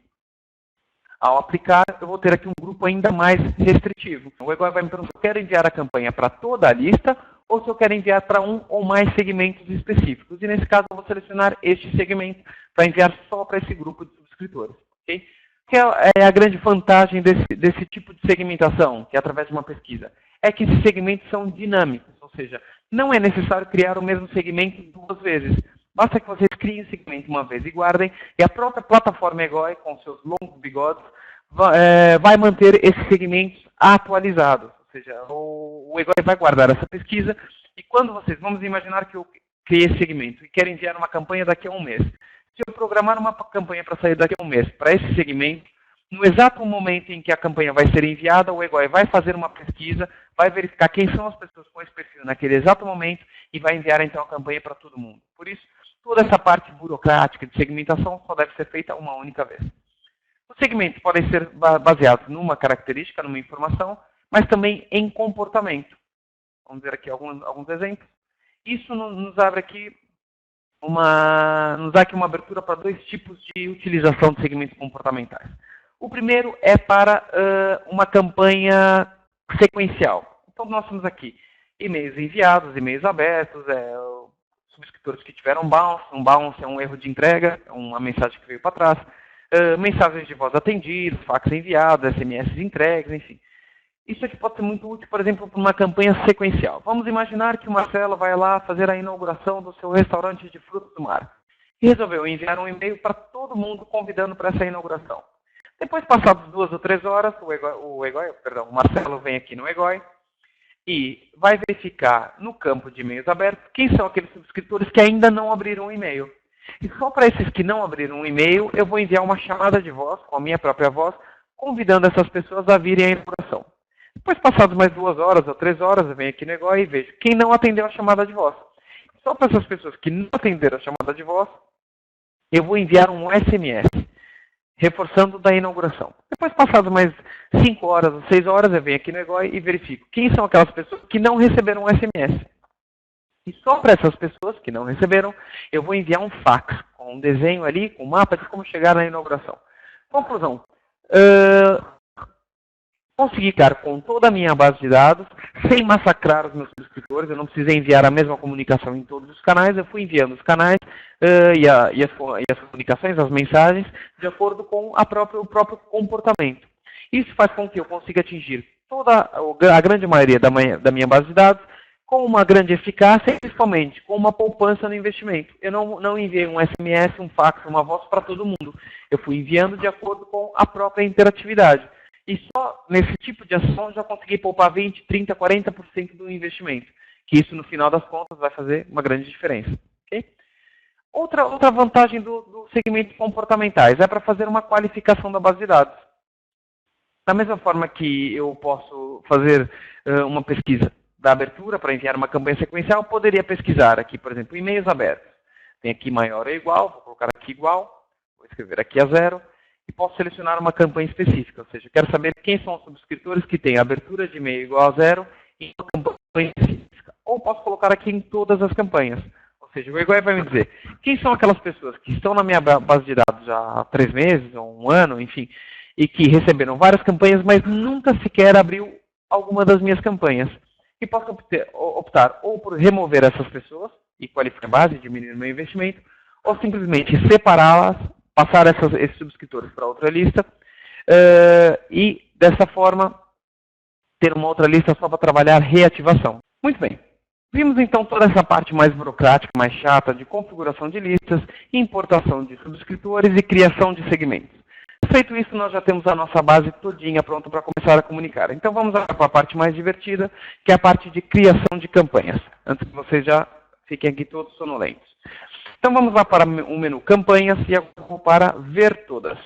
Ao aplicar, eu vou ter aqui um grupo ainda mais restritivo. O Egoi vai me perguntar se eu quero enviar a campanha para toda a lista ou se eu quero enviar para um ou mais segmentos específicos. E nesse caso, eu vou selecionar este segmento para enviar só para esse grupo de subscritores. Okay? Que é a grande vantagem desse tipo de segmentação, que é através de uma pesquisa, é que esses segmentos são dinâmicos, ou seja, não é necessário criar o mesmo segmento 2 vezes. Basta que vocês criem o segmento uma vez e guardem, e a própria plataforma Egoi, com seus longos bigodes, vai manter esses segmentos atualizados. Ou seja, o Egoi vai guardar essa pesquisa, e quando vamos imaginar que eu criei esse segmento e quero enviar uma campanha daqui a um mês. Se eu programar uma campanha para sair daqui a um mês para esse segmento, no exato momento em que a campanha vai ser enviada, o Egoi vai fazer uma pesquisa, vai verificar quem são as pessoas com esse perfil naquele exato momento e vai enviar então a campanha para todo mundo. Por isso, toda essa parte burocrática de segmentação só deve ser feita uma única vez. Os segmentos podem ser baseados numa característica, numa informação, mas também em comportamento. Vamos ver aqui alguns exemplos. Isso nos abre aqui nos dá aqui uma abertura para 2 tipos de utilização de segmentos comportamentais. O primeiro é para uma campanha sequencial. Então, nós temos aqui e-mails enviados, e-mails abertos, subscritores que tiveram bounce. Um bounce é um erro de entrega, é uma mensagem que veio para trás. Mensagens de voz atendidas, fax enviados, SMS entregues, enfim. Isso aqui pode ser muito útil, por exemplo, para uma campanha sequencial. Vamos imaginar que o Marcelo vai lá fazer a inauguração do seu restaurante de frutos do mar. E resolveu enviar um e-mail para todo mundo convidando para essa inauguração. Depois, passadas 2 ou 3 horas, o Marcelo vem aqui no Egoi e vai verificar no campo de e-mails abertos quem são aqueles subscritores que ainda não abriram um e-mail. E só para esses que não abriram um e-mail, eu vou enviar uma chamada de voz, com a minha própria voz, convidando essas pessoas a virem à inauguração. Depois, passadas mais 2 horas ou 3 horas, eu venho aqui no Egoi e vejo quem não atendeu a chamada de voz. Só para essas pessoas que não atenderam a chamada de voz, eu vou enviar um SMS, reforçando da inauguração. Depois, passadas mais 5 horas ou 6 horas, eu venho aqui no Egoi e verifico quem são aquelas pessoas que não receberam um SMS. E só para essas pessoas que não receberam, eu vou enviar um fax, com um desenho ali, com um mapa de como chegar na inauguração. Conclusão. Consegui, cara, com toda a minha base de dados, sem massacrar os meus subscritores, eu não precisei enviar a mesma comunicação em todos os canais, eu fui enviando os canais e as comunicações, as mensagens, de acordo com o próprio comportamento. Isso faz com que eu consiga atingir a grande maioria da minha base de dados com uma grande eficácia e, principalmente, com uma poupança no investimento. Eu não enviei um SMS, um fax, uma voz para todo mundo. Eu fui enviando de acordo com a própria interatividade. E só nesse tipo de ação já consegui poupar 20%, 30%, 40% do investimento. Que isso, no final das contas, vai fazer uma grande diferença. Okay? Outra vantagem do segmento comportamentais é para fazer uma qualificação da base de dados. Da mesma forma que eu posso fazer uma pesquisa da abertura para enviar uma campanha sequencial, eu poderia pesquisar aqui, por exemplo, e-mails abertos. Tem aqui maior ou igual, vou colocar aqui igual, vou escrever aqui a 0. E posso selecionar uma campanha específica, ou seja, eu quero saber quem são os subscritores que têm abertura de e-mail igual a 0 em uma campanha específica. Ou posso colocar aqui em todas as campanhas. Ou seja, o Egoi vai me dizer quem são aquelas pessoas que estão na minha base de dados já há 3 meses, ou 1 ano, enfim, e que receberam várias campanhas, mas nunca sequer abriu alguma das minhas campanhas. E posso optar ou por remover essas pessoas e qualificar a base, diminuir o meu investimento, ou simplesmente separá-las, passar esses subscritores para outra lista e, dessa forma, ter uma outra lista só para trabalhar reativação. Muito bem. Vimos, então, toda essa parte mais burocrática, mais chata, de configuração de listas, importação de subscritores e criação de segmentos. Feito isso, nós já temos a nossa base todinha pronta para começar a comunicar. Então, vamos para a parte mais divertida, que é a parte de criação de campanhas, antes que vocês já fiquem aqui todos sonolentos. Então, vamos lá para o menu Campanhas e agora para Ver Todas.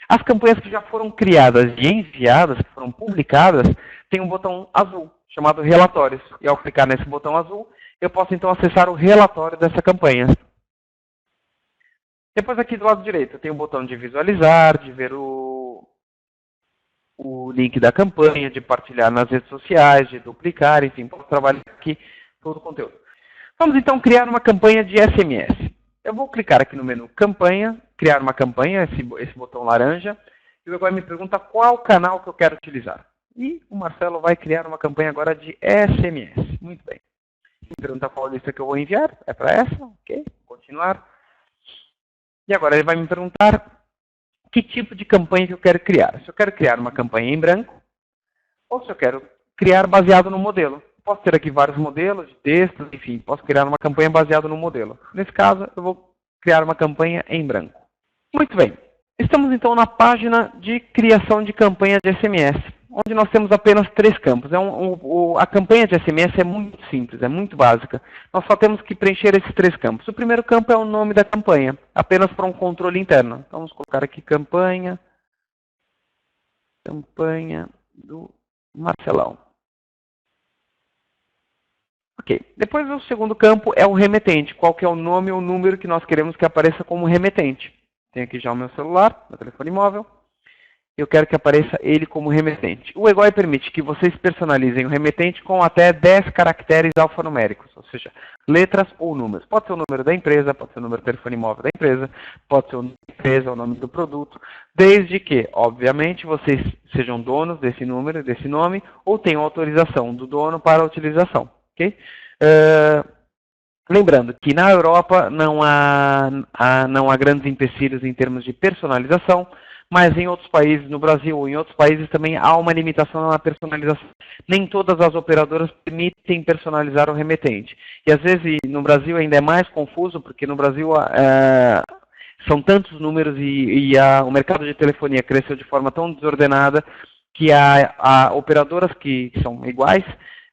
As campanhas que já foram criadas e enviadas, que foram publicadas, tem um botão azul, chamado Relatórios. E ao clicar nesse botão azul, eu posso então acessar o relatório dessa campanha. Depois aqui do lado direito, eu tenho o botão de visualizar, de ver o link da campanha, de partilhar nas redes sociais, de duplicar, enfim, posso trabalhar aqui todo o conteúdo. Vamos então criar uma campanha de SMS. Eu vou clicar aqui no menu Campanha, criar uma campanha, esse botão laranja, e agora me pergunta qual canal que eu quero utilizar. E o Marcelo vai criar uma campanha agora de SMS. Muito bem. Me pergunta qual lista que eu vou enviar. É para essa? Ok. Continuar. E agora ele vai me perguntar que tipo de campanha que eu quero criar. Se eu quero criar uma campanha em branco, ou se eu quero criar baseado no modelo. Posso ter aqui vários modelos de texto, enfim, posso criar uma campanha baseada no modelo. Nesse caso, eu vou criar uma campanha em branco. Muito bem. Estamos então na página de criação de campanha de SMS, onde nós temos apenas 3 campos. A campanha de SMS é muito simples, é muito básica. Nós só temos que preencher esses 3 campos. O primeiro campo é o nome da campanha, apenas para um controle interno. Então, vamos colocar aqui campanha do Marcelão. Ok. Depois o segundo campo é o remetente. Qual que é o nome ou o número que nós queremos que apareça como remetente. Tem aqui já o meu celular, meu telefone móvel. Eu quero que apareça ele como remetente. O Egoi permite que vocês personalizem o remetente com até 10 caracteres alfanuméricos, ou seja, letras ou números. Pode ser o número da empresa, pode ser o número do telefone móvel da empresa, pode ser o nome da empresa, o nome do produto, desde que, obviamente, vocês sejam donos desse número, desse nome, ou tenham autorização do dono para a utilização. Okay? Lembrando que na Europa não há grandes empecilhos em termos de personalização, mas em outros países, no Brasil ou em outros países também há uma limitação na personalização. Nem todas as operadoras permitem personalizar o remetente. E às vezes no Brasil ainda é mais confuso, porque no Brasil são tantos números e o mercado de telefonia cresceu de forma tão desordenada que há operadoras que são iguais,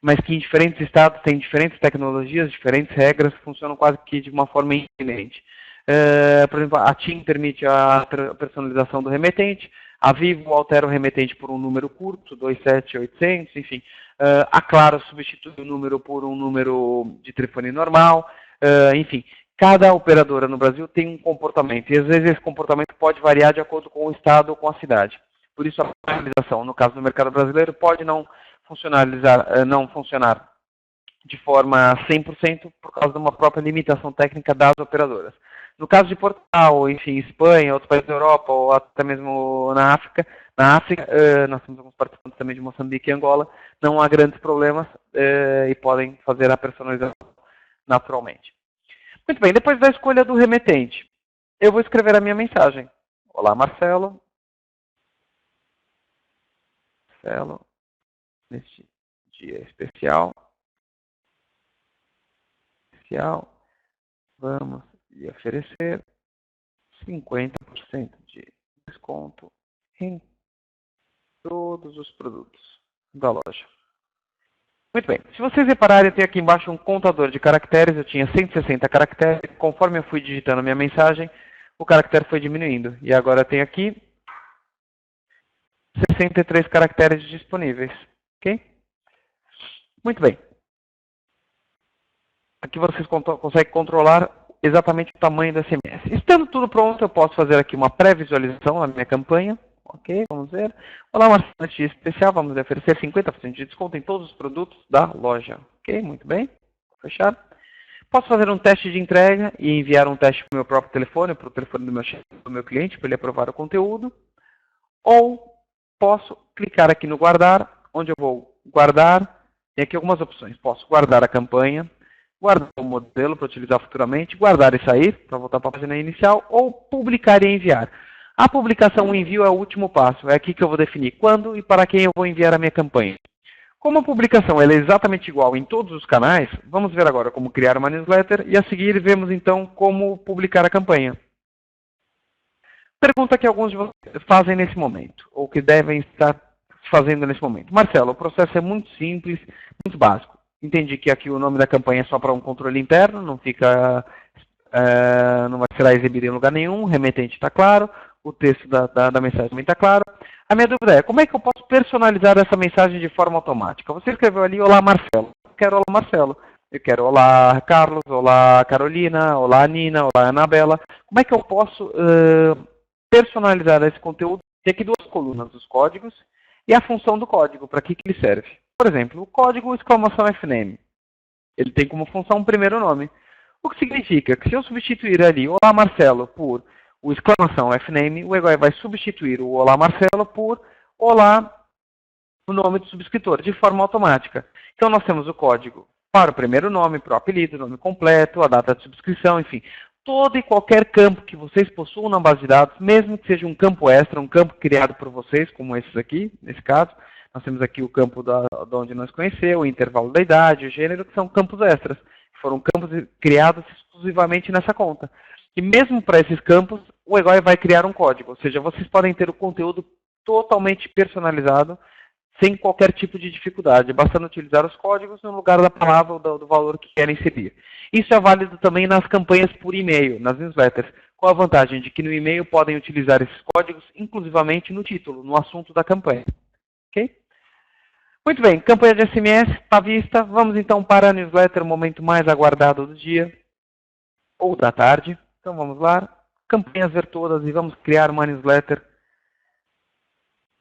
mas que em diferentes estados têm diferentes tecnologias, diferentes regras, funcionam quase que de uma forma independente. Por exemplo, a TIM permite a personalização do remetente, a Vivo altera o remetente por um número curto, 27800, enfim. A Claro substitui o número por um número de telefone normal, enfim. Cada operadora no Brasil tem um comportamento, e às vezes esse comportamento pode variar de acordo com o estado ou com a cidade. Por isso a personalização, no caso do mercado brasileiro, pode não funcionar de forma 100% por causa de uma própria limitação técnica das operadoras. No caso de Portugal, enfim, Espanha, outros países da Europa, ou até mesmo na África, nós temos alguns participantes também de Moçambique e Angola, não há grandes problemas e podem fazer a personalização naturalmente. Muito bem, depois da escolha do remetente, eu vou escrever a minha mensagem. Olá, Marcelo. Marcelo, neste dia especial, vamos lhe oferecer 50% de desconto em todos os produtos da loja. Muito bem, se vocês repararem, eu tenho aqui embaixo um contador de caracteres, eu tinha 160 caracteres, conforme eu fui digitando a minha mensagem, o caractere foi diminuindo. E agora eu tenho aqui 63 caracteres disponíveis. Ok? Muito bem. Aqui vocês conseguem controlar exatamente o tamanho do SMS. Estando tudo pronto, eu posso fazer aqui uma pré-visualização da minha campanha. Ok, vamos ver. Olá, Marcelo, neste dia especial, vamos oferecer 50% de desconto em todos os produtos da loja. Ok, muito bem. Vou fechar. Posso fazer um teste de entrega e enviar um teste para o meu próprio telefone, para o telefone do meu cliente, para ele aprovar o conteúdo. Ou posso clicar aqui no guardar, onde eu vou guardar. Tem aqui algumas opções. Posso guardar a campanha, guardar o modelo para utilizar futuramente, guardar e sair, para voltar para a página inicial, ou publicar e enviar. A publicação e envio é o último passo. É aqui que eu vou definir quando e para quem eu vou enviar a minha campanha. Como a publicação ela é exatamente igual em todos os canais, vamos ver agora como criar uma newsletter e a seguir vemos então como publicar a campanha. Pergunta que alguns de vocês fazem nesse momento, ou que devem estar fazendo nesse momento. Marcelo, o processo é muito simples, muito básico. Entendi que aqui o nome da campanha é só para um controle interno, não fica, não vai ser exibido em lugar nenhum, o remetente está claro, o texto da mensagem também está claro. A minha dúvida é, como é que eu posso personalizar essa mensagem de forma automática? Você escreveu ali, olá Marcelo, eu quero olá Marcelo, eu quero olá Carlos, olá Carolina, olá Nina, olá Anabela. Como é que eu posso personalizar esse conteúdo? Tem aqui duas colunas, os códigos e a função do código, para que ele serve. Por exemplo, o código exclamação FNAME, ele tem como função o primeiro nome. O que significa que se eu substituir ali olá Marcelo por o exclamação FNAME, o EGOI vai substituir o olá Marcelo por olá o nome do subscritor, de forma automática. Então nós temos o código para o primeiro nome, para o apelido, nome completo, a data de subscrição, enfim. Todo e qualquer campo que vocês possuam na base de dados, mesmo que seja um campo extra, um campo criado por vocês, como esses aqui, nesse caso. Nós temos aqui o campo de onde nós conheceu, o intervalo da idade, o gênero, que são campos extras, que foram campos criados exclusivamente nessa conta. E mesmo para esses campos, o EGOI vai criar um código, ou seja, vocês podem ter o conteúdo totalmente personalizado, sem qualquer tipo de dificuldade, bastando utilizar os códigos no lugar da palavra ou do valor que querem inserir. Isso é válido também nas campanhas por e-mail, nas newsletters, com a vantagem de que no e-mail podem utilizar esses códigos, inclusivamente no título, no assunto da campanha. Ok? Muito bem, campanha de SMS está vista. Vamos então para a newsletter, o momento mais aguardado do dia, ou da tarde. Então vamos lá, campanhas ver todas e vamos criar uma newsletter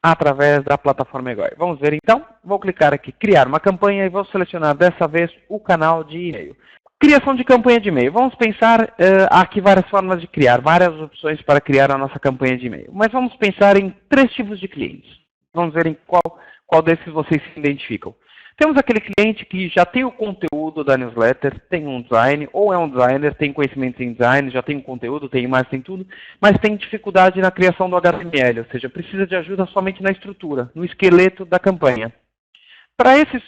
através da plataforma EGOI. Vamos ver então? Vou clicar aqui, criar uma campanha e vou selecionar dessa vez o canal de e-mail. Criação de campanha de e-mail. Vamos pensar, há aqui várias formas de criar, várias opções para criar a nossa campanha de e-mail. Mas vamos pensar em 3 tipos de clientes. Vamos ver em qual desses vocês se identificam. Temos aquele cliente que já tem o conteúdo da newsletter, tem um design, ou é um designer, tem conhecimento em design, já tem o conteúdo, tem imagem, tem tudo, mas tem dificuldade na criação do HTML, ou seja, precisa de ajuda somente na estrutura, no esqueleto da campanha. Para esses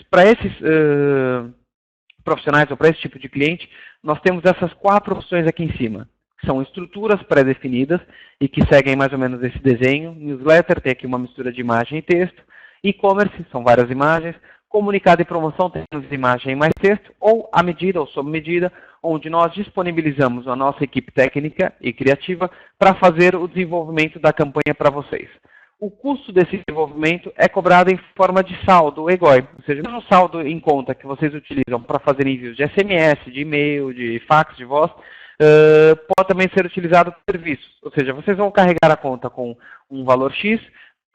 profissionais, ou para esse tipo de cliente, nós temos essas 4 opções aqui em cima. que são estruturas pré-definidas e que seguem mais ou menos esse desenho. Newsletter tem aqui uma mistura de imagem e texto. E-commerce são várias imagens. Comunicado e promoção temos imagem e mais texto, ou à medida ou sob medida, onde nós disponibilizamos a nossa equipe técnica e criativa para fazer o desenvolvimento da campanha para vocês. O custo desse desenvolvimento é cobrado em forma de saldo, o EGOI, ou seja, o mesmo saldo em conta que vocês utilizam para fazer envios de SMS, de e-mail, de fax, de voz, pode também ser utilizado por serviços. Ou seja, vocês vão carregar a conta com um valor X,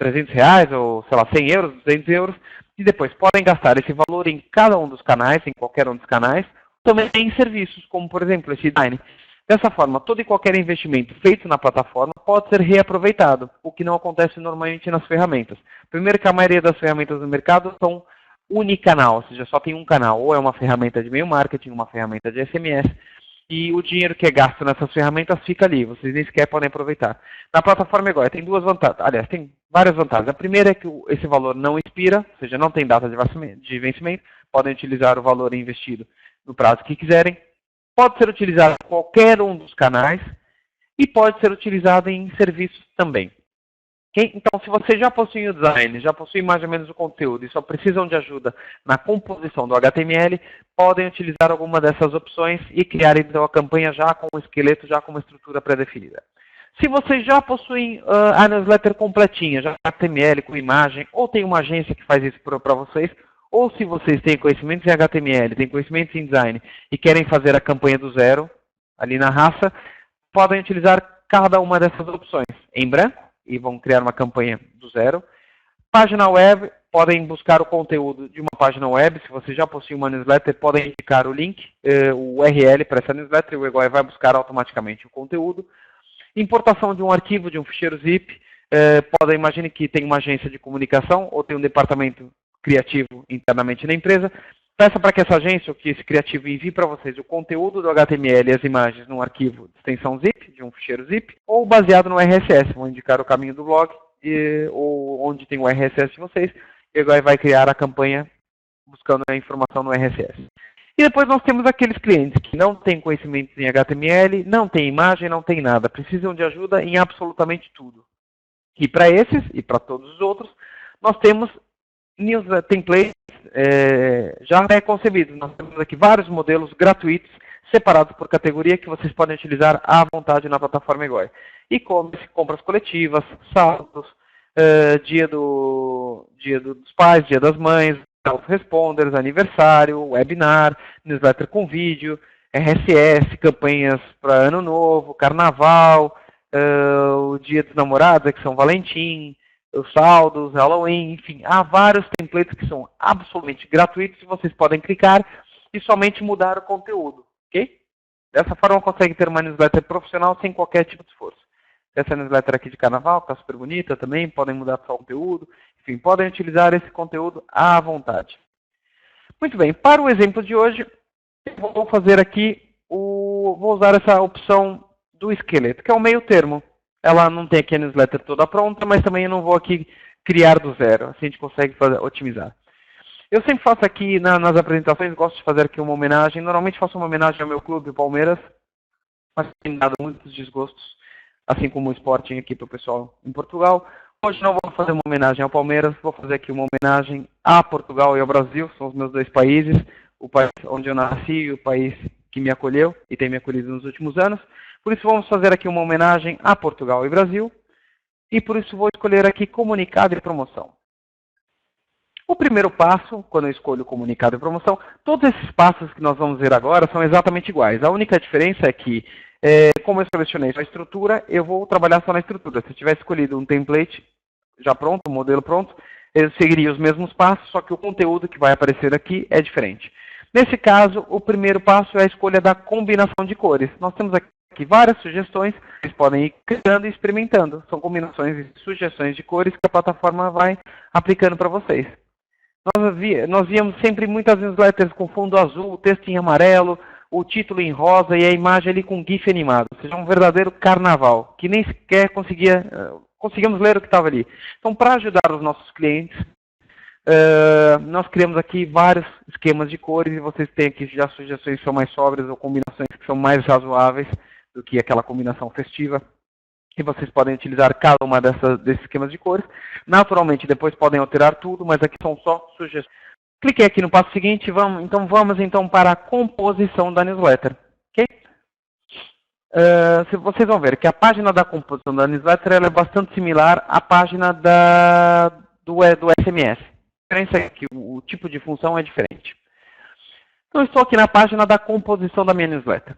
R$300 ou, sei lá, 100 euros, 200 euros, e depois podem gastar esse valor em cada um dos canais, em qualquer um dos canais, também em serviços, como por exemplo esse design. Dessa forma, todo e qualquer investimento feito na plataforma pode ser reaproveitado, o que não acontece normalmente nas ferramentas. Primeiro que a maioria das ferramentas do mercado são unicanal, ou seja, só tem um canal, ou é uma ferramenta de e-mail marketing, uma ferramenta de SMS, e o dinheiro que é gasto nessas ferramentas fica ali, vocês nem sequer podem aproveitar. Na plataforma agora tem duas vantagens, aliás, tem várias vantagens. A primeira é que esse valor não expira, ou seja, não tem data de vencimento, podem utilizar o valor investido no prazo que quiserem. Pode ser utilizado em qualquer um dos canais e pode ser utilizado em serviços também. Okay? Então, se você já possui o design, já possui mais ou menos o conteúdo e só precisam de ajuda na composição do HTML, podem utilizar alguma dessas opções e criar então a campanha já com o esqueleto, já com uma estrutura pré-definida. Se vocês já possuem a newsletter completinha, já HTML com imagem, ou tem uma agência que faz isso para vocês, ou se vocês têm conhecimentos em HTML, têm conhecimentos em design e querem fazer a campanha do zero, ali na raça, podem utilizar cada uma dessas opções em branco e vão criar uma campanha do zero. Página web, podem buscar o conteúdo de uma página web. Se você já possui uma newsletter, podem indicar o link, o URL para essa newsletter, e o EGOI vai buscar automaticamente o conteúdo. Importação de um arquivo, de um ficheiro zip. Imagine que tem uma agência de comunicação ou tem um departamento criativo internamente na empresa. Peça para que essa agência ou que esse criativo envie para vocês o conteúdo do HTML e as imagens num arquivo de extensão zip, de um ficheiro zip, ou baseado no RSS. Vou indicar o caminho do blog, ou onde tem o RSS de vocês, e agora vai criar a campanha buscando a informação no RSS. E depois nós temos aqueles clientes que não têm conhecimentos em HTML, não têm imagem, não têm nada, precisam de ajuda em absolutamente tudo. E para esses, e para todos os outros, nós temos templates já pré-concebidos. Nós temos aqui vários modelos gratuitos, separados por categoria, que vocês podem utilizar à vontade na plataforma EGOI. E-commerce, compras coletivas, saldos, dia dos pais, dia das mães, autoresponders, aniversário, webinar, newsletter com vídeo, RSS, campanhas para Ano Novo, Carnaval, o Dia dos Namorados, que são Valentim, os saldos, Halloween, enfim, há vários templates que são absolutamente gratuitos e vocês podem clicar e somente mudar o conteúdo, ok? Dessa forma consegue ter uma newsletter profissional sem qualquer tipo de esforço. Essa newsletter aqui de carnaval está super bonita também, podem mudar só o conteúdo, enfim, podem utilizar esse conteúdo à vontade. Muito bem, para o exemplo de hoje, eu vou fazer aqui, vou usar essa opção do esqueleto, que é o meio termo. Ela não tem aqui a newsletter toda pronta, mas também eu não vou aqui criar do zero. Assim a gente consegue otimizar. Eu sempre faço aqui nas apresentações, gosto de fazer aqui uma homenagem. Normalmente faço uma homenagem ao meu clube, o Palmeiras, mas tem dado muitos desgostos, assim como o Sporting aqui para o pessoal em Portugal. Hoje não vou fazer uma homenagem ao Palmeiras, vou fazer aqui uma homenagem a Portugal e ao Brasil, são os meus dois países, o país onde eu nasci e o país que me acolheu e tem me acolhido nos últimos anos. Por isso vamos fazer aqui uma homenagem a Portugal e Brasil, e por isso vou escolher aqui comunicado e promoção. O primeiro passo, quando eu escolho comunicado e promoção, todos esses passos que nós vamos ver agora são exatamente iguais. A única diferença é que, como eu selecionei a estrutura, eu vou trabalhar só na estrutura. Se eu tivesse escolhido um template já pronto, um modelo pronto, eu seguiria os mesmos passos, só que o conteúdo que vai aparecer aqui é diferente. Nesse caso, o primeiro passo é a escolha da combinação de cores. Nós temos aqui várias sugestões, vocês podem ir criando e experimentando. São combinações e sugestões de cores que a plataforma vai aplicando para vocês. Nós víamos sempre muitas newsletters com fundo azul, o texto em amarelo, o título em rosa e a imagem ali com GIF animado. Ou seja, um verdadeiro carnaval, que nem sequer conseguíamos ler o que estava ali. Então, para ajudar os nossos clientes, nós criamos aqui vários esquemas de cores e vocês têm aqui já sugestões que são mais sóbrias ou combinações que são mais razoáveis do que aquela combinação festiva. E vocês podem utilizar cada uma desses esquemas de cores. Naturalmente, depois podem alterar tudo, mas aqui são só sugestões. Cliquei aqui no passo seguinte, vamos para a composição da newsletter. Okay? Vocês vão ver que a página da composição da newsletter ela é bastante similar à página do SMS. A diferença é que o tipo de função é diferente. Então, eu estou aqui na página da composição da minha newsletter.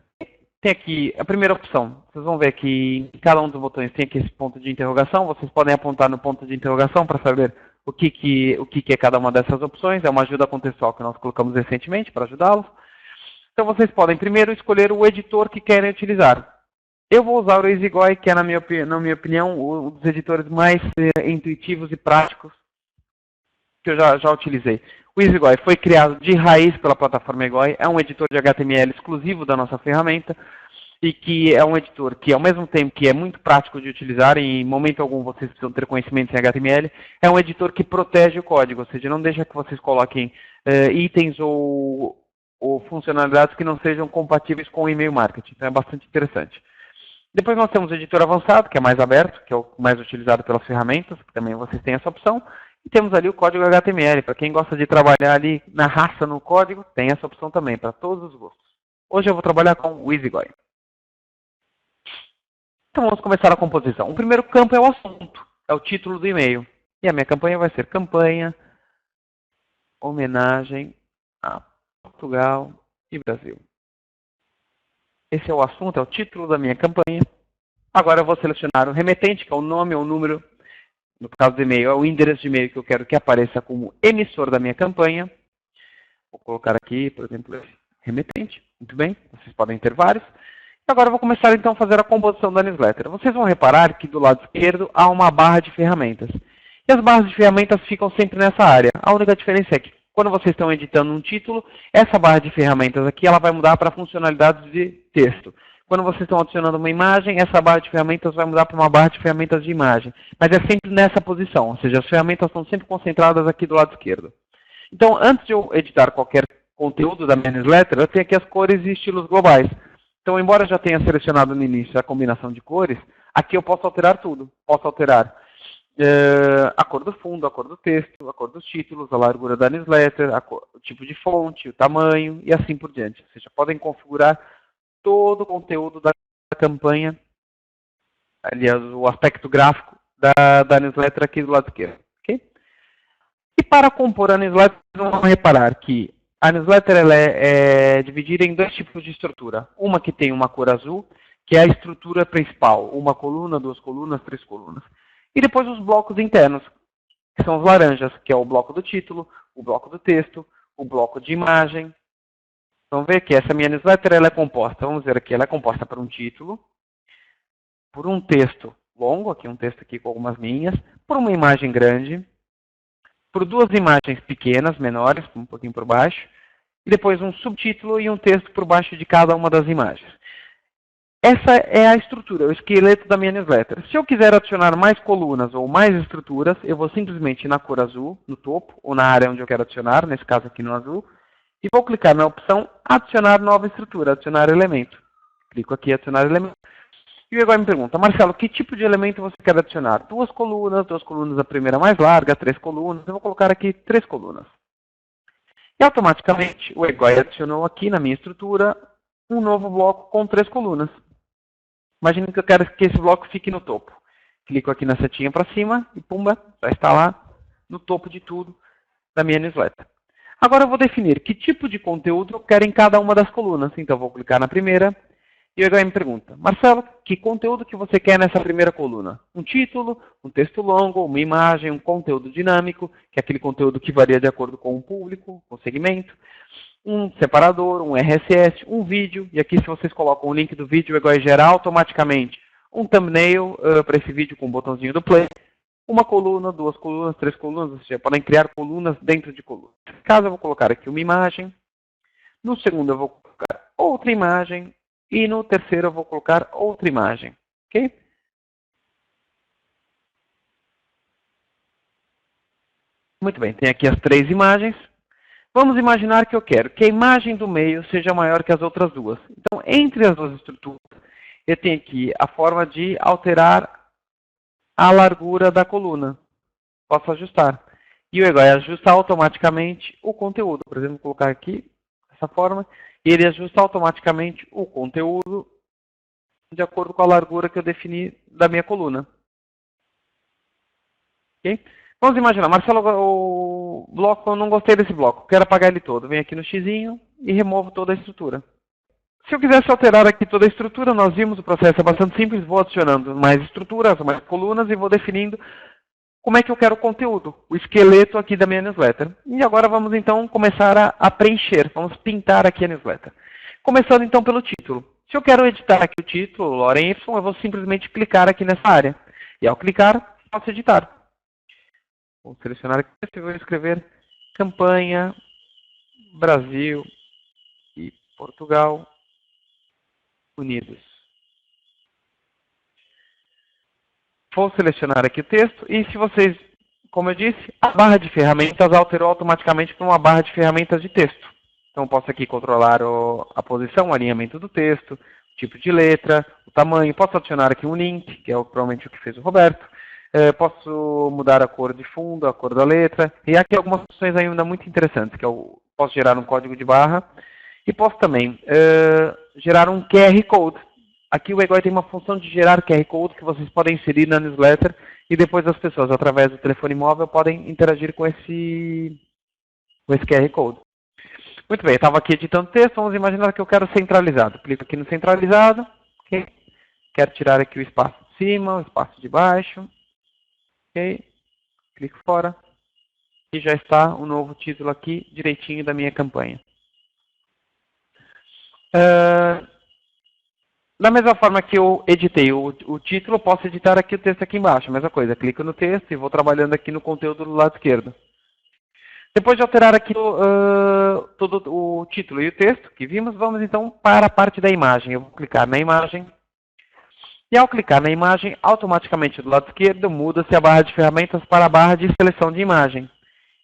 Tem aqui a primeira opção. Vocês vão ver que em cada um dos botões tem aqui esse ponto de interrogação. Vocês podem apontar no ponto de interrogação para saber o que é cada uma dessas opções. É uma ajuda contextual que nós colocamos recentemente para ajudá-los. Então, vocês podem primeiro escolher o editor que querem utilizar. Eu vou usar o EasyGoi, que é, na minha opinião, um dos editores mais intuitivos e práticos que eu já utilizei. O EasyGoi foi criado de raiz pela plataforma EGOI, é um editor de HTML exclusivo da nossa ferramenta e que é um editor que, ao mesmo tempo que é muito prático de utilizar, e em momento algum vocês precisam ter conhecimento em HTML, é um editor que protege o código, ou seja, não deixa que vocês coloquem itens ou funcionalidades que não sejam compatíveis com o e-mail marketing. Então é bastante interessante. Depois nós temos o editor avançado, que é mais aberto, que é o mais utilizado pelas ferramentas, que também vocês têm essa opção. E temos ali o código HTML. Para quem gosta de trabalhar ali na raça no código, tem essa opção também, para todos os gostos. Hoje eu vou trabalhar com o EasyGoi. Então vamos começar a composição. O primeiro campo é o assunto, é o título do e-mail. E a minha campanha vai ser campanha, homenagem a Portugal e Brasil. Esse é o assunto, é o título da minha campanha. Agora eu vou selecionar o remetente, que é o nome ou o número. No caso do e-mail, é o endereço de e-mail que eu quero que apareça como emissor da minha campanha. Vou colocar aqui, por exemplo, esse remetente. Muito bem, vocês podem ter vários. E agora eu vou começar então a fazer a composição da newsletter. Vocês vão reparar que do lado esquerdo há uma barra de ferramentas. E as barras de ferramentas ficam sempre nessa área. A única diferença é que quando vocês estão editando um título, essa barra de ferramentas aqui ela vai mudar para funcionalidades de texto. Quando vocês estão adicionando uma imagem, essa barra de ferramentas vai mudar para uma barra de ferramentas de imagem. Mas é sempre nessa posição, ou seja, as ferramentas estão sempre concentradas aqui do lado esquerdo. Então, antes de eu editar qualquer conteúdo da minha newsletter, eu tenho aqui as cores e estilos globais. Então, embora eu já tenha selecionado no início a combinação de cores, aqui eu posso alterar tudo. Posso alterar a cor do fundo, a cor do texto, a cor dos títulos, a largura da newsletter, o tipo de fonte, o tamanho e assim por diante. Ou seja, podem configurar todo o conteúdo da campanha, aliás, o aspecto gráfico da newsletter aqui do lado esquerdo. Okay? E para compor a newsletter, vamos reparar que a newsletter ela é dividida em dois tipos de estrutura. Uma que tem uma cor azul, que é a estrutura principal. Uma coluna, duas colunas, três colunas. E depois os blocos internos, que são os laranjas, que é o bloco do título, o bloco do texto, o bloco de imagem. Vamos ver que essa minha newsletter ela é composta, vamos ver aqui, ela é composta por um título, por um texto longo, aqui um texto aqui com algumas linhas, por uma imagem grande, por duas imagens pequenas, menores, um pouquinho por baixo, e depois um subtítulo e um texto por baixo de cada uma das imagens. Essa é a estrutura, o esqueleto da minha newsletter. Se eu quiser adicionar mais colunas ou mais estruturas, eu vou simplesmente na cor azul, no topo, ou na área onde eu quero adicionar, nesse caso aqui no azul, e vou clicar na opção adicionar nova estrutura, adicionar elemento. Clico aqui em adicionar elemento. E agora me pergunta, Marcelo, que tipo de elemento você quer adicionar? Duas colunas a primeira mais larga, três colunas. Eu vou colocar aqui três colunas. E automaticamente o EGOI adicionou aqui na minha estrutura um novo bloco com três colunas. Imagine que eu quero que esse bloco fique no topo. Clico aqui na setinha para cima e pumba, já está lá no topo de tudo da minha newsletter. Agora eu vou definir que tipo de conteúdo eu quero em cada uma das colunas. Então eu vou clicar na primeira e o EGOI me pergunta, Marcelo, que conteúdo que você quer nessa primeira coluna? Um título, um texto longo, uma imagem, um conteúdo dinâmico, que é aquele conteúdo que varia de acordo com o público, com o segmento, um separador, um RSS, um vídeo, e aqui se vocês colocam o link do vídeo, o EGOI gera automaticamente um thumbnail para esse vídeo com o botãozinho do play, uma coluna, duas colunas, três colunas, ou seja, podem criar colunas dentro de colunas. Nesse caso eu vou colocar aqui uma imagem, no segundo eu vou colocar outra imagem, e no terceiro eu vou colocar outra imagem. Ok? Muito bem, tem aqui as três imagens. Vamos imaginar que eu quero que a imagem do meio seja maior que as outras duas. Então, entre as duas estruturas, eu tenho aqui a forma de alterar a largura da coluna. Posso ajustar. E o Egoi ajusta automaticamente o conteúdo. Por exemplo, vou colocar aqui dessa forma, e ele ajusta automaticamente o conteúdo de acordo com a largura que eu defini da minha coluna. Okay? Vamos imaginar, Marcelo, o bloco, eu não gostei desse bloco, quero apagar ele todo. Venho aqui no xizinho e removo toda a estrutura. Se eu quisesse alterar aqui toda a estrutura, nós vimos, o processo é bastante simples, vou adicionando mais estruturas, mais colunas e vou definindo como é que eu quero o conteúdo, o esqueleto aqui da minha newsletter. E agora vamos então começar a preencher, vamos pintar aqui a newsletter. Começando então pelo título. Se eu quero editar aqui o título, Loren Y, eu vou simplesmente clicar aqui nessa área. E ao clicar, posso editar. Vou selecionar aqui e vou escrever campanha Brasil e Portugal unidos. Vou selecionar aqui o texto e se vocês, como eu disse, a barra de ferramentas alterou automaticamente para uma barra de ferramentas de texto. Então eu posso aqui controlar a posição, o alinhamento do texto, o tipo de letra, o tamanho. Posso adicionar aqui um link, que é provavelmente o que fez o Roberto. Posso mudar a cor de fundo, a cor da letra. E aqui algumas opções ainda muito interessantes, que eu posso gerar um código de barra e posso também gerar um QR Code. Aqui o Egoi tem uma função de gerar QR Code que vocês podem inserir na newsletter e depois as pessoas, através do telefone móvel, podem interagir com esse QR Code. Muito bem, eu estava aqui editando texto, vamos imaginar que eu quero centralizado. Clico aqui no centralizado, okay. Quero tirar aqui o espaço de cima, o espaço de baixo. Ok, clico fora e já está o novo título aqui direitinho da minha campanha. Da mesma forma que eu editei o título, eu posso editar aqui o texto aqui embaixo. A mesma coisa, clico no texto e vou trabalhando aqui no conteúdo do lado esquerdo. Depois de alterar aqui todo o título e o texto que vimos, vamos então para a parte da imagem. Eu vou clicar na imagem. E ao clicar na imagem, automaticamente do lado esquerdo muda-se a barra de ferramentas para a barra de seleção de imagem.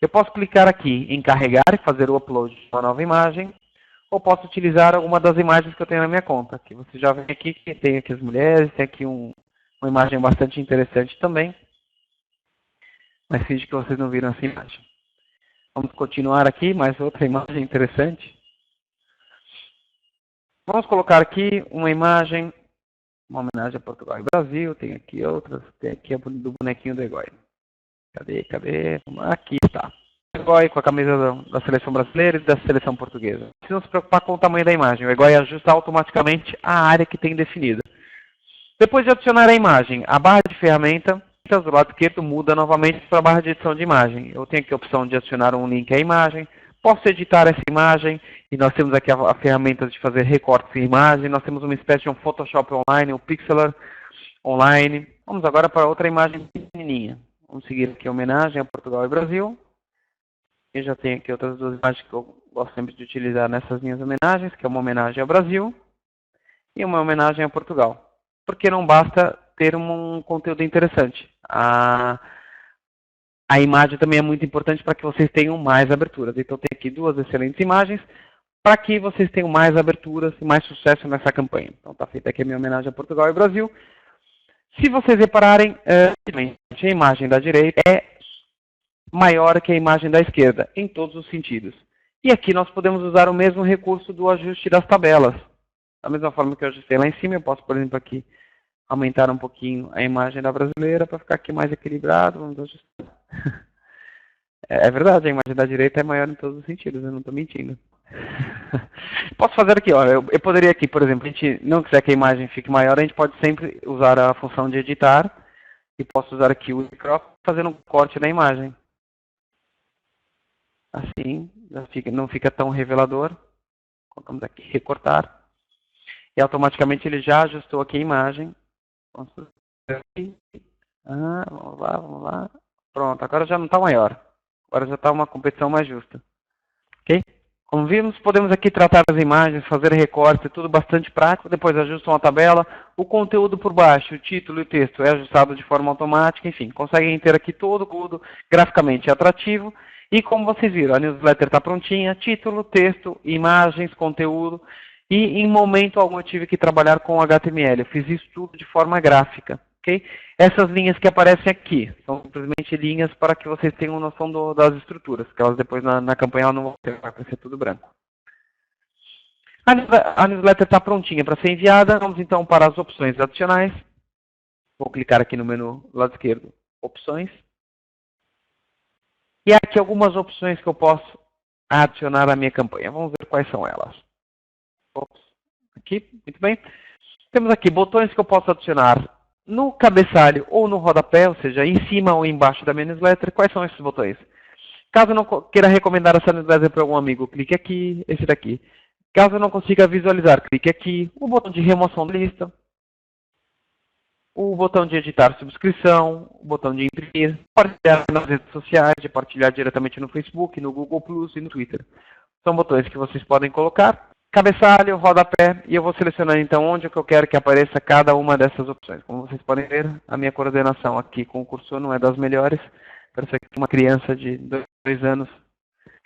Eu posso clicar aqui em carregar e fazer o upload de uma nova imagem, ou posso utilizar alguma das imagens que eu tenho na minha conta. Aqui você já vê aqui que tem aqui as mulheres, tem aqui uma imagem bastante interessante também. Mas finge que vocês não viram essa imagem. Vamos continuar aqui, mais outra imagem interessante. Vamos colocar aqui uma imagem, uma homenagem a Portugal e Brasil. Tem aqui outras, tem aqui a do bonequinho do Egoi. Cadê? Aqui está. Egoi com a camisa da seleção brasileira e da seleção portuguesa. Não precisa se preocupar com o tamanho da imagem. O Egoi ajusta automaticamente a área que tem definida. Depois de adicionar a imagem, a barra de ferramenta do lado esquerdo muda novamente para a barra de edição de imagem. Eu tenho aqui a opção de adicionar um link à imagem. Posso editar essa imagem e nós temos aqui a ferramenta de fazer recortes em imagem. Nós temos uma espécie de um Photoshop online, um Pixlr online. Vamos agora para outra imagem pequenininha. Vamos seguir aqui a homenagem a Portugal e Brasil. Eu já tenho aqui outras duas imagens que eu gosto sempre de utilizar nessas minhas homenagens, que é uma homenagem ao Brasil e uma homenagem a Portugal. Porque não basta ter um conteúdo interessante. A imagem também é muito importante para que vocês tenham mais aberturas. Então, tem aqui duas excelentes imagens para que vocês tenham mais aberturas e mais sucesso nessa campanha. Então, está feita aqui a minha homenagem a Portugal e Brasil. Se vocês repararem, a imagem da direita é maior que a imagem da esquerda, em todos os sentidos. E aqui nós podemos usar o mesmo recurso do ajuste das tabelas. Da mesma forma que eu ajustei lá em cima, eu posso, por exemplo, aqui aumentar um pouquinho a imagem da brasileira para ficar aqui mais equilibrado. Vamos ajustar. É verdade, a imagem da direita é maior em todos os sentidos, eu não estou mentindo. Posso fazer aqui, ó, eu poderia aqui, por exemplo, a gente não quiser que a imagem fique maior, a gente pode sempre usar a função de editar e posso usar aqui o crop fazendo um corte na imagem. Assim, não fica tão revelador. Colocamos aqui recortar. E automaticamente ele já ajustou aqui a imagem. Vamos aqui. Vamos lá. Pronto, agora já não está maior. Agora já está uma competição mais justa. Ok? Como vimos, podemos aqui tratar as imagens, fazer recorte, tudo bastante prático. Depois ajustam a tabela. O conteúdo por baixo, o título e o texto é ajustado de forma automática. Enfim, conseguem ter aqui tudo graficamente atrativo. E como vocês viram, a newsletter está prontinha. Título, texto, imagens, conteúdo. E em momento algum eu tive que trabalhar com HTML. Eu fiz isso tudo de forma gráfica. Okay? Essas linhas que aparecem aqui são simplesmente linhas para que vocês tenham noção das estruturas, que elas depois na campanha não vão ter, vai aparecer tudo branco. A newsletter está prontinha para ser enviada. Vamos então para as opções adicionais. Vou clicar aqui no menu do lado esquerdo, opções. E há aqui algumas opções que eu posso adicionar à minha campanha. Vamos ver quais são elas. Aqui, muito bem. Temos aqui botões que eu posso adicionar no cabeçalho ou no rodapé, ou seja, em cima ou embaixo da minha newsletter. Quais são esses botões? Caso eu não queira recomendar essa newsletter para algum amigo, clique aqui, esse daqui. Caso eu não consiga visualizar, clique aqui. O botão de remoção da lista. O botão de editar subscrição. O botão de imprimir. Partilhar nas redes sociais, de partilhar diretamente no Facebook, no Google Plus e no Twitter. São botões que vocês podem colocar. Cabeçalho, rodapé, e eu vou selecionar então onde que eu quero que apareça cada uma dessas opções. Como vocês podem ver, a minha coordenação aqui com o cursor não é das melhores. Parece que uma criança de 2 anos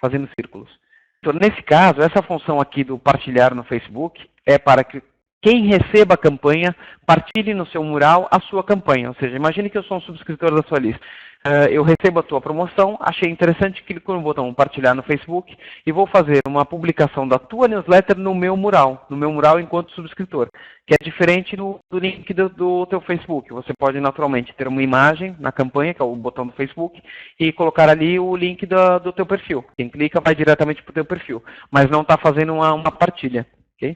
fazendo círculos. Então, nesse caso, essa função aqui do partilhar no Facebook é para que quem receba a campanha partilhe no seu mural a sua campanha. Ou seja, imagine que eu sou um subscritor da sua lista. Eu recebo a tua promoção, achei interessante, clico no botão partilhar no Facebook e vou fazer uma publicação da tua newsletter no meu mural enquanto subscritor, que é diferente do link do teu Facebook. Você pode naturalmente ter uma imagem na campanha, que é o botão do Facebook, e colocar ali o link do teu perfil. Quem clica vai diretamente para o teu perfil, mas não está fazendo uma partilha. Okay?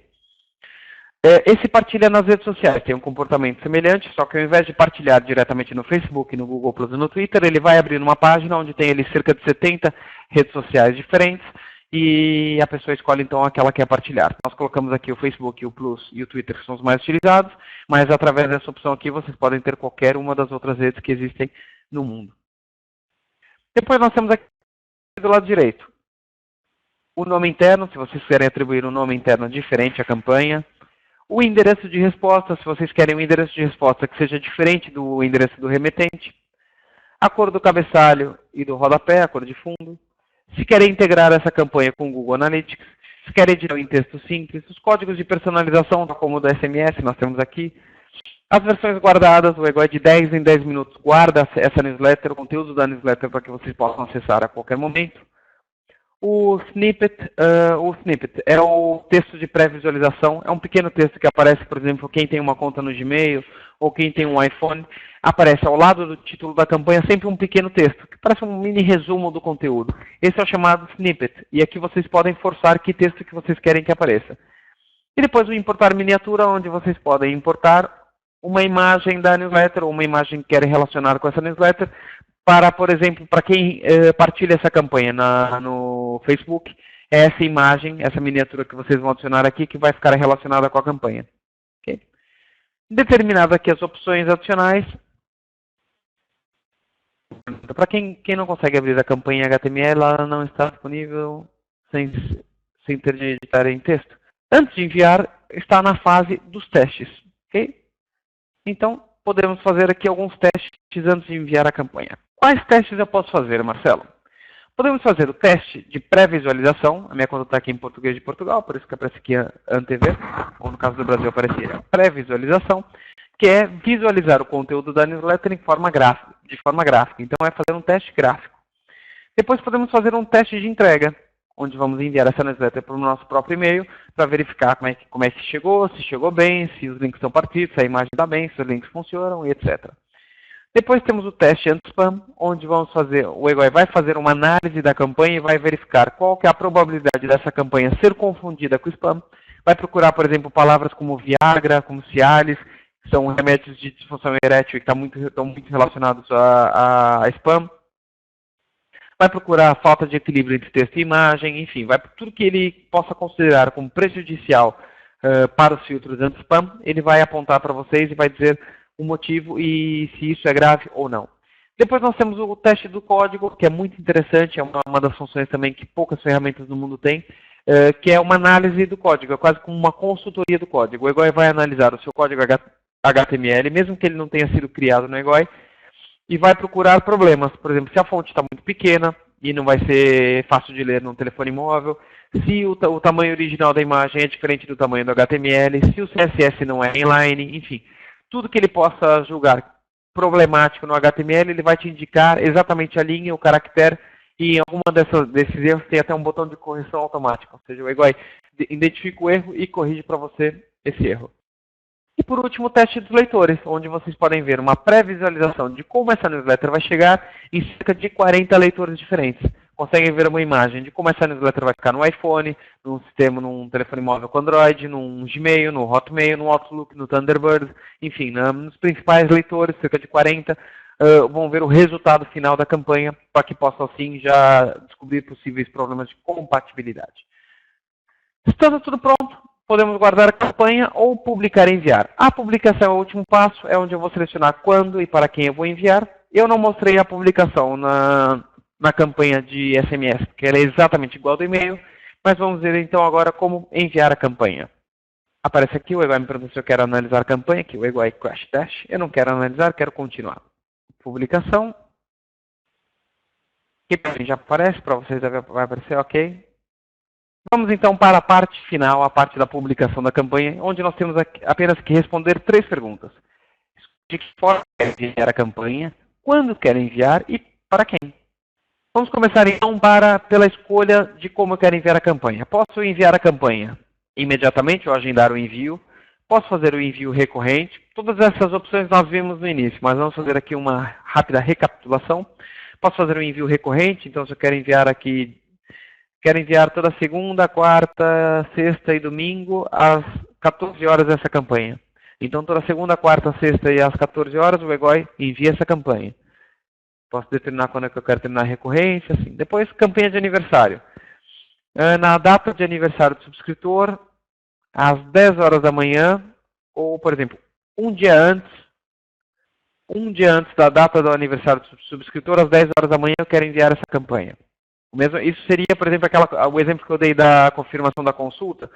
Esse partilha nas redes sociais tem um comportamento semelhante, só que ao invés de partilhar diretamente no Facebook, no Google Plus e no Twitter, ele vai abrir uma página onde tem ali cerca de 70 redes sociais diferentes e a pessoa escolhe então aquela que quer partilhar. Nós colocamos aqui o Facebook, o Plus e o Twitter, que são os mais utilizados, mas através dessa opção aqui vocês podem ter qualquer uma das outras redes que existem no mundo. Depois nós temos aqui do lado direito o nome interno, se vocês querem atribuir um nome interno diferente à campanha. O endereço de resposta, se vocês querem um endereço de resposta que seja diferente do endereço do remetente. A cor do cabeçalho e do rodapé, a cor de fundo. Se querem integrar essa campanha com o Google Analytics. Se querem editar em texto simples. Os códigos de personalização, como o do SMS, nós temos aqui. As versões guardadas, o EGOI de 10 em 10 minutos guarda essa newsletter, o conteúdo da newsletter para que vocês possam acessar a qualquer momento. O snippet é o texto de pré-visualização, é um pequeno texto que aparece, por exemplo, quem tem uma conta no Gmail ou quem tem um iPhone, aparece ao lado do título da campanha sempre um pequeno texto, que parece um mini resumo do conteúdo. Esse é o chamado snippet, e aqui vocês podem forçar que texto que vocês querem que apareça. E depois o importar miniatura, onde vocês podem importar uma imagem da newsletter ou uma imagem que querem relacionar com essa newsletter, para, por exemplo, para quem partilha essa campanha no Facebook, é essa imagem, essa miniatura que vocês vão adicionar aqui, que vai ficar relacionada com a campanha. Okay? Determinadas aqui as opções adicionais. Para quem não consegue abrir a campanha HTML, ela não está disponível sem ter de editar em texto. Antes de enviar, está na fase dos testes. Okay? Então, podemos fazer aqui alguns testes antes de enviar a campanha. Quais testes eu posso fazer, Marcelo? Podemos fazer o teste de pré-visualização. A minha conta está aqui em português de Portugal, por isso que aparece aqui a ANTV, ou no caso do Brasil aparecia pré-visualização, que é visualizar o conteúdo da newsletter de forma gráfica. Então é fazer um teste gráfico. Depois podemos fazer um teste de entrega, onde vamos enviar essa newsletter para o nosso próprio e-mail, para verificar como é que chegou, se chegou bem, se os links estão partidos, se a imagem está bem, se os links funcionam, e etc. Depois temos o teste anti-spam, onde o EGOI vai fazer uma análise da campanha e vai verificar qual que é a probabilidade dessa campanha ser confundida com spam. Vai procurar, por exemplo, palavras como Viagra, como Cialis, que são remédios de disfunção erétil que estão muito relacionados a spam. Vai procurar a falta de equilíbrio entre texto e imagem, enfim, vai por tudo que ele possa considerar como prejudicial para os filtros anti-spam, ele vai apontar para vocês e vai dizer o motivo e se isso é grave ou não. Depois nós temos o teste do código, que é muito interessante, é uma das funções também que poucas ferramentas no mundo têm, que é uma análise do código, é quase como uma consultoria do código. O EGOI vai analisar o seu código HTML, mesmo que ele não tenha sido criado no EGOI, e vai procurar problemas. Por exemplo, se a fonte está muito pequena, e não vai ser fácil de ler no telefone móvel, se o tamanho original da imagem é diferente do tamanho do HTML, se o CSS não é inline, enfim, tudo que ele possa julgar problemático no HTML, ele vai te indicar exatamente a linha, o caractere, e em alguma desses erros tem até um botão de correção automática, ou seja, o EGOI identifica o erro e corrige para você esse erro. E por último, o teste dos leitores, onde vocês podem ver uma pré-visualização de como essa newsletter vai chegar em cerca de 40 leitores diferentes. Conseguem ver uma imagem de como essa newsletter vai ficar no iPhone, num sistema, num telefone móvel com Android, num Gmail, no Hotmail, no Outlook, no Thunderbird, enfim, nos principais leitores, cerca de 40, vão ver o resultado final da campanha, para que possam assim já descobrir possíveis problemas de compatibilidade. Estando tudo pronto, podemos guardar a campanha ou publicar e enviar. A publicação é o último passo, é onde eu vou selecionar quando e para quem eu vou enviar. Eu não mostrei a publicação na campanha de SMS, porque ela é exatamente igual ao do e-mail, mas vamos ver então agora como enviar a campanha. Aparece aqui, o EGOI me pergunta se eu quero analisar a campanha, aqui o EGOI Crash Dash. Eu não quero analisar, quero continuar. Publicação. Aqui já aparece, para vocês vai aparecer, ok. Vamos então para a parte final, a parte da publicação da campanha, onde nós temos apenas que responder 3 perguntas. De que forma quer enviar a campanha, quando quer enviar e para quem. Vamos começar então pela escolha de como eu quero enviar a campanha. Posso enviar a campanha imediatamente ou agendar o envio. Posso fazer o envio recorrente. Todas essas opções nós vimos no início, mas vamos fazer aqui uma rápida recapitulação. Posso fazer o envio recorrente, então se eu quero enviar aqui, quero enviar toda segunda, quarta, sexta e domingo às 14 horas essa campanha. Então toda segunda, quarta, sexta e às 14 horas o EGOI envia essa campanha. Posso determinar quando é que eu quero terminar a recorrência, assim. Depois, campanha de aniversário. Na data de aniversário do subscritor, às 10 horas da manhã, ou, por exemplo, um dia antes da data do aniversário do subscritor, às 10 horas da manhã, eu quero enviar essa campanha. Isso seria, por exemplo, o exemplo que eu dei da confirmação da consulta.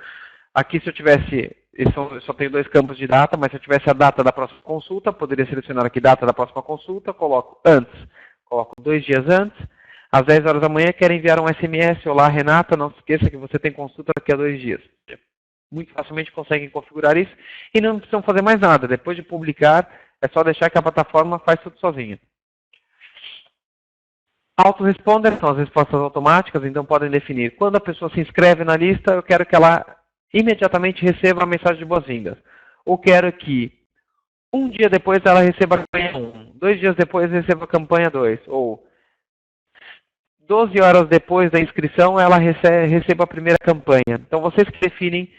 Aqui, se eu tivesse, eu só tenho 2 campos de data, mas se eu tivesse a data da próxima consulta, poderia selecionar aqui data da próxima consulta, coloco antes, coloco 2 dias antes, às 10 horas da manhã, quero enviar um SMS. Olá, Renata, não se esqueça que você tem consulta daqui a 2 dias. Muito facilmente conseguem configurar isso e não precisam fazer mais nada. Depois de publicar, é só deixar que a plataforma faz tudo sozinha. Autoresponder são as respostas automáticas, então podem definir quando a pessoa se inscreve na lista, eu quero que ela imediatamente receba a mensagem de boas-vindas. Ou quero que um dia depois ela receba a campanha 1, 2 dias depois receba a campanha 2, ou 12 horas depois da inscrição ela receba a primeira campanha. Então vocês que definem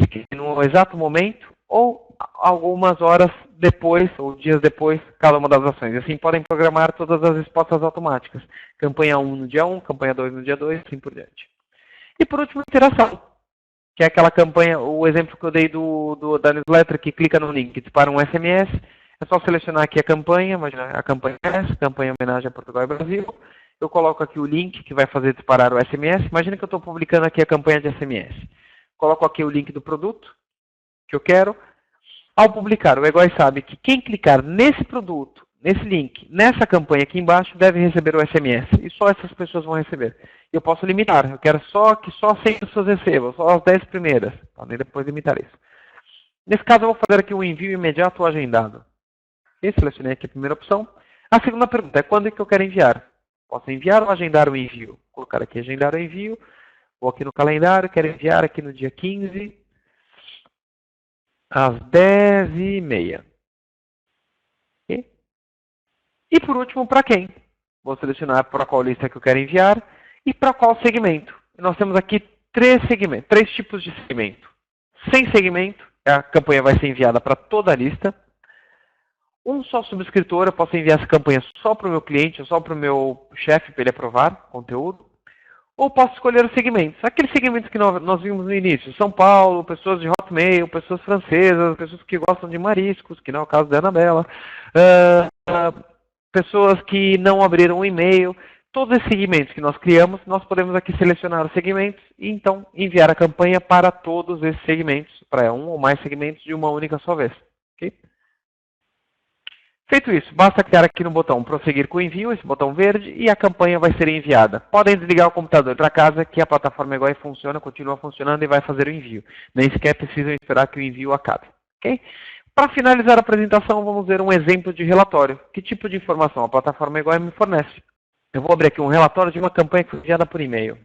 se no exato momento ou algumas horas depois, ou dias depois, cada uma das ações. E assim podem programar todas as respostas automáticas. Campanha 1 no dia 1, campanha 2 no dia 2, assim por diante. E por último, interação, que é aquela campanha, o exemplo que eu dei da newsletter, que clica no link e dispara um SMS. É só selecionar aqui a campanha, imagina a campanha é essa, campanha homenagem a Portugal e Brasil. Eu coloco aqui o link que vai fazer disparar o SMS. Imagina que eu estou publicando aqui a campanha de SMS. Coloco aqui o link do produto que eu quero. Ao publicar, o EGOI sabe que quem clicar nesse produto, nesse link, nessa campanha aqui embaixo, deve receber o SMS. E só essas pessoas vão receber. Eu posso limitar. Eu quero que só 100 pessoas recebam, só as 10 primeiras. Podem depois limitar isso. Nesse caso, eu vou fazer aqui um envio imediato ou agendado. E selecionei aqui a primeira opção. A segunda pergunta é quando é que eu quero enviar? Posso enviar ou agendar o envio? Vou colocar aqui agendar o envio. Vou aqui no calendário, quero enviar aqui no dia 15, às 10h30. Okay? E por último, para quem? Vou selecionar para qual lista que eu quero enviar e para qual segmento. Nós temos aqui 3 tipos de segmento. Sem segmento, a campanha vai ser enviada para toda a lista. Um só subscritor, eu posso enviar essa campanha só para o meu cliente, só para o meu chefe, para ele aprovar conteúdo. Ou posso escolher os segmentos. Aqueles segmentos que nós vimos no início. São Paulo, pessoas de Hotmail, pessoas francesas, pessoas que gostam de mariscos, que não é o caso da Anabela. Pessoas que não abriram um e-mail. Todos esses segmentos que nós criamos, nós podemos aqui selecionar os segmentos e então enviar a campanha para todos esses segmentos, para um ou mais segmentos de uma única só vez. Okay? Feito isso, basta clicar aqui no botão prosseguir com o envio, esse botão verde, e a campanha vai ser enviada. Podem desligar o computador para casa, que a plataforma EGOI funciona, continua funcionando e vai fazer o envio. Nem sequer precisam esperar que o envio acabe. Okay? Para finalizar a apresentação, vamos ver um exemplo de relatório. Que tipo de informação a plataforma EGOI me fornece? Eu vou abrir aqui um relatório de uma campanha que foi enviada por e-mail.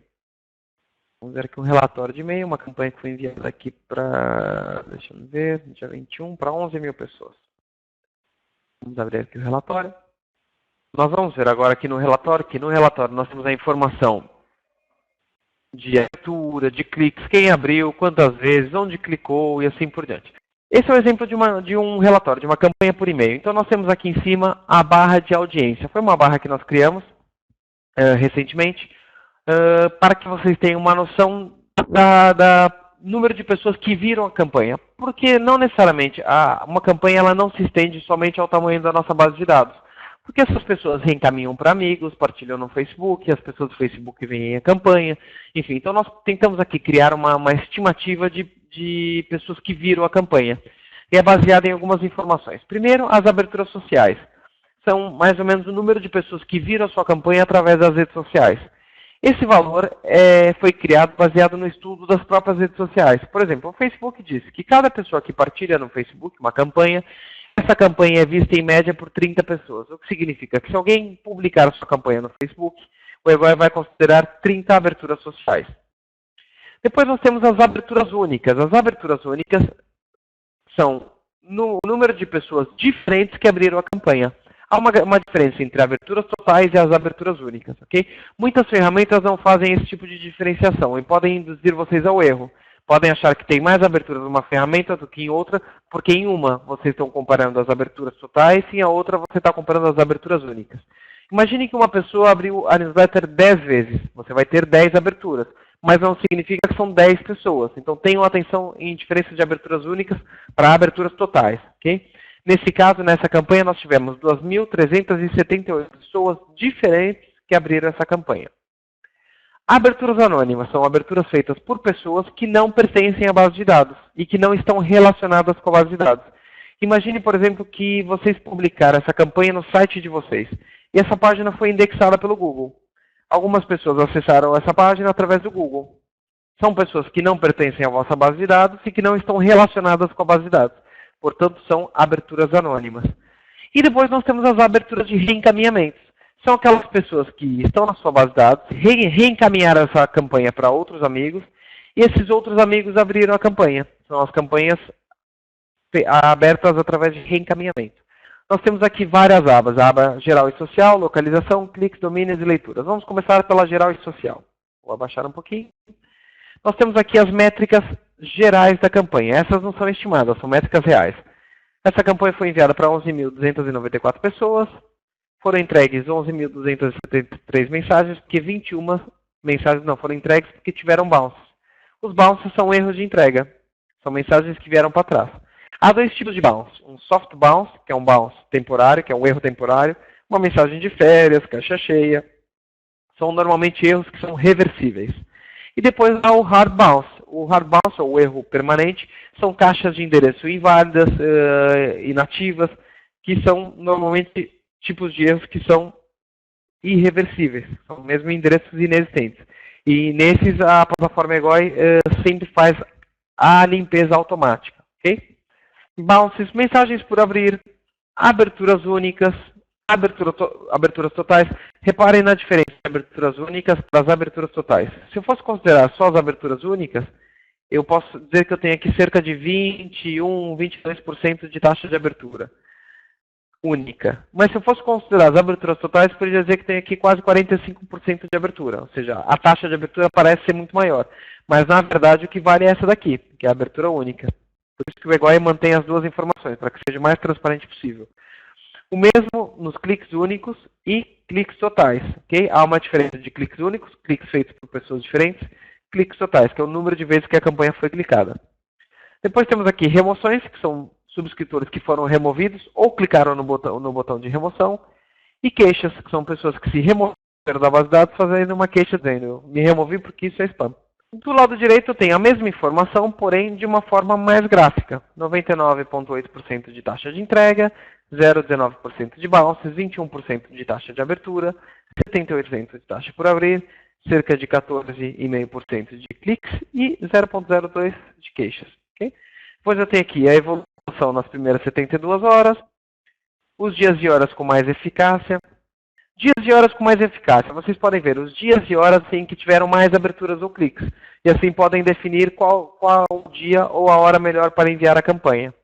Vamos ver aqui um relatório de e-mail, uma campanha que foi enviada aqui para, deixa eu ver, dia 21, para 11 mil pessoas. Vamos abrir aqui o relatório. Nós vamos ver agora aqui no relatório, que no relatório nós temos a informação de abertura, de cliques, quem abriu, quantas vezes, onde clicou e assim por diante. Esse é o exemplo de um relatório, de uma campanha por e-mail. Então nós temos aqui em cima a barra de audiência. Foi uma barra que nós criamos recentemente, para que vocês tenham uma noção da número de pessoas que viram a campanha. Porque não necessariamente uma campanha ela não se estende somente ao tamanho da nossa base de dados. Porque essas pessoas reencaminham para amigos, partilham no Facebook, as pessoas do Facebook veem a campanha. Enfim, então nós tentamos aqui criar uma estimativa de pessoas que viram a campanha. E é baseada em algumas informações. Primeiro, as aberturas sociais. São mais ou menos o número de pessoas que viram a sua campanha através das redes sociais. Esse valor foi criado baseado no estudo das próprias redes sociais. Por exemplo, o Facebook diz que cada pessoa que partilha no Facebook uma campanha, essa campanha é vista em média por 30 pessoas. O que significa que se alguém publicar a sua campanha no Facebook, o EGOI vai considerar 30 aberturas sociais. Depois nós temos as aberturas únicas. As aberturas únicas são no número de pessoas diferentes que abriram a campanha. Há uma diferença entre aberturas totais e as aberturas únicas, ok? Muitas ferramentas não fazem esse tipo de diferenciação e podem induzir vocês ao erro. Podem achar que tem mais aberturas numa ferramenta do que em outra, porque em uma vocês estão comparando as aberturas totais e em a outra você está comparando as aberturas únicas. Imagine que uma pessoa abriu a newsletter 10 vezes. Você vai ter 10 aberturas, mas não significa que são 10 pessoas. Então tenham atenção em diferença de aberturas únicas para aberturas totais, ok? Nesse caso, nessa campanha, nós tivemos 2.378 pessoas diferentes que abriram essa campanha. Aberturas anônimas são aberturas feitas por pessoas que não pertencem à base de dados e que não estão relacionadas com a base de dados. Imagine, por exemplo, que vocês publicaram essa campanha no site de vocês e essa página foi indexada pelo Google. Algumas pessoas acessaram essa página através do Google. São pessoas que não pertencem à vossa base de dados e que não estão relacionadas com a base de dados. Portanto, são aberturas anônimas. E depois nós temos as aberturas de reencaminhamentos. São aquelas pessoas que estão na sua base de dados, reencaminharam essa campanha para outros amigos, e esses outros amigos abriram a campanha. São as campanhas abertas através de reencaminhamento. Nós temos aqui várias abas, a aba geral e social, localização, cliques, domínios e leituras. Vamos começar pela geral e social. Vou abaixar um pouquinho. Nós temos aqui as métricas gerais da campanha. Essas não são estimadas, são métricas reais. Essa campanha foi enviada para 11.294 pessoas. Foram entregues 11.273 mensagens, porque 21 mensagens não foram entregues porque tiveram bounces. Os bounces são erros de entrega. São mensagens que vieram para trás. Há dois tipos de bounce. Um soft bounce, que é um bounce temporário, que é um erro temporário. Uma mensagem de férias, caixa cheia. São normalmente erros que são reversíveis. E depois há o hard bounce. O hard bounce, ou o erro permanente, são caixas de endereço inválidas, inativas, que são normalmente tipos de erros que são irreversíveis. São mesmo endereços inexistentes. E nesses a plataforma EGOI sempre faz a limpeza automática. Okay? Bounces, mensagens por abrir, aberturas únicas, aberturas totais. Reparem na diferença de aberturas únicas para as aberturas totais. Se eu fosse considerar só as aberturas únicas, eu posso dizer que eu tenho aqui cerca de 21, 22% de taxa de abertura única. Mas se eu fosse considerar as aberturas totais, eu poderia dizer que tem aqui quase 45% de abertura. Ou seja, a taxa de abertura parece ser muito maior. Mas na verdade o que vale é essa daqui, que é a abertura única. Por isso que o EGOI mantém as duas informações, para que seja o mais transparente possível. O mesmo nos cliques únicos e cliques totais. Okay? Há uma diferença de cliques únicos, cliques feitos por pessoas diferentes, cliques totais, que é o número de vezes que a campanha foi clicada. Depois temos aqui remoções, que são subscritores que foram removidos ou clicaram no botão de remoção. E queixas, que são pessoas que se removeram da base de dados fazendo uma queixa dizendo, me removi porque isso é spam. Do lado direito tem a mesma informação, porém de uma forma mais gráfica. 99,8% de taxa de entrega, 0,19% de bounces, 21% de taxa de abertura, 78% de taxa por abrir, cerca de 14,5% de cliques e 0,02% de queixas. Okay? Depois eu tenho aqui a evolução nas primeiras 72 horas, os dias e horas com mais eficácia. Dias e horas com mais eficácia. Vocês podem ver os dias e horas em que tiveram mais aberturas ou cliques. E assim podem definir qual o dia ou a hora melhor para enviar a campanha.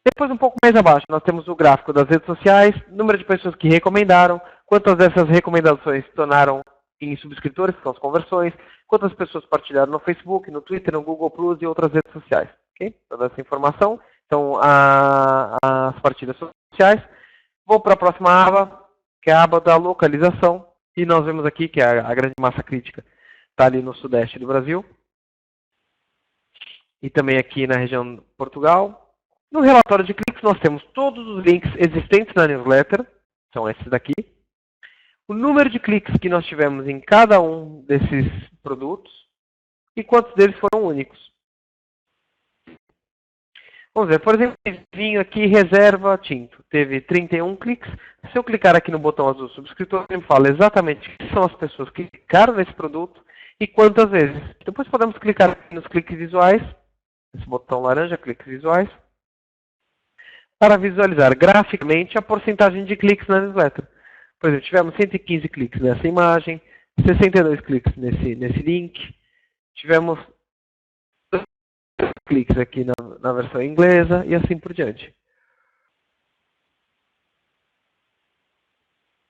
Depois, um pouco mais abaixo, nós temos o gráfico das redes sociais, número de pessoas que recomendaram, quantas dessas recomendações se tornaram em subscritores, que são as conversões, quantas pessoas partilharam no Facebook, no Twitter, no Google Plus e outras redes sociais. Okay? Toda essa informação. Então, as partilhas sociais. Vou para a próxima aba, que é a aba da localização. E nós vemos aqui que a grande massa crítica está ali no sudeste do Brasil. E também aqui na região de Portugal. No relatório de cliques, nós temos todos os links existentes na newsletter, são esses daqui. O número de cliques que nós tivemos em cada um desses produtos e quantos deles foram únicos. Vamos ver, por exemplo, vinho aqui, reserva tinto, teve 31 cliques. Se eu clicar aqui no botão azul subscritor, ele me fala exatamente quem são as pessoas que clicaram nesse produto e quantas vezes. Depois podemos clicar aqui nos cliques visuais, esse botão laranja, cliques visuais, para visualizar graficamente a porcentagem de cliques na newsletter. Por exemplo, tivemos 115 cliques nessa imagem, 62 cliques nesse link, tivemos 2 cliques aqui na versão inglesa e assim por diante.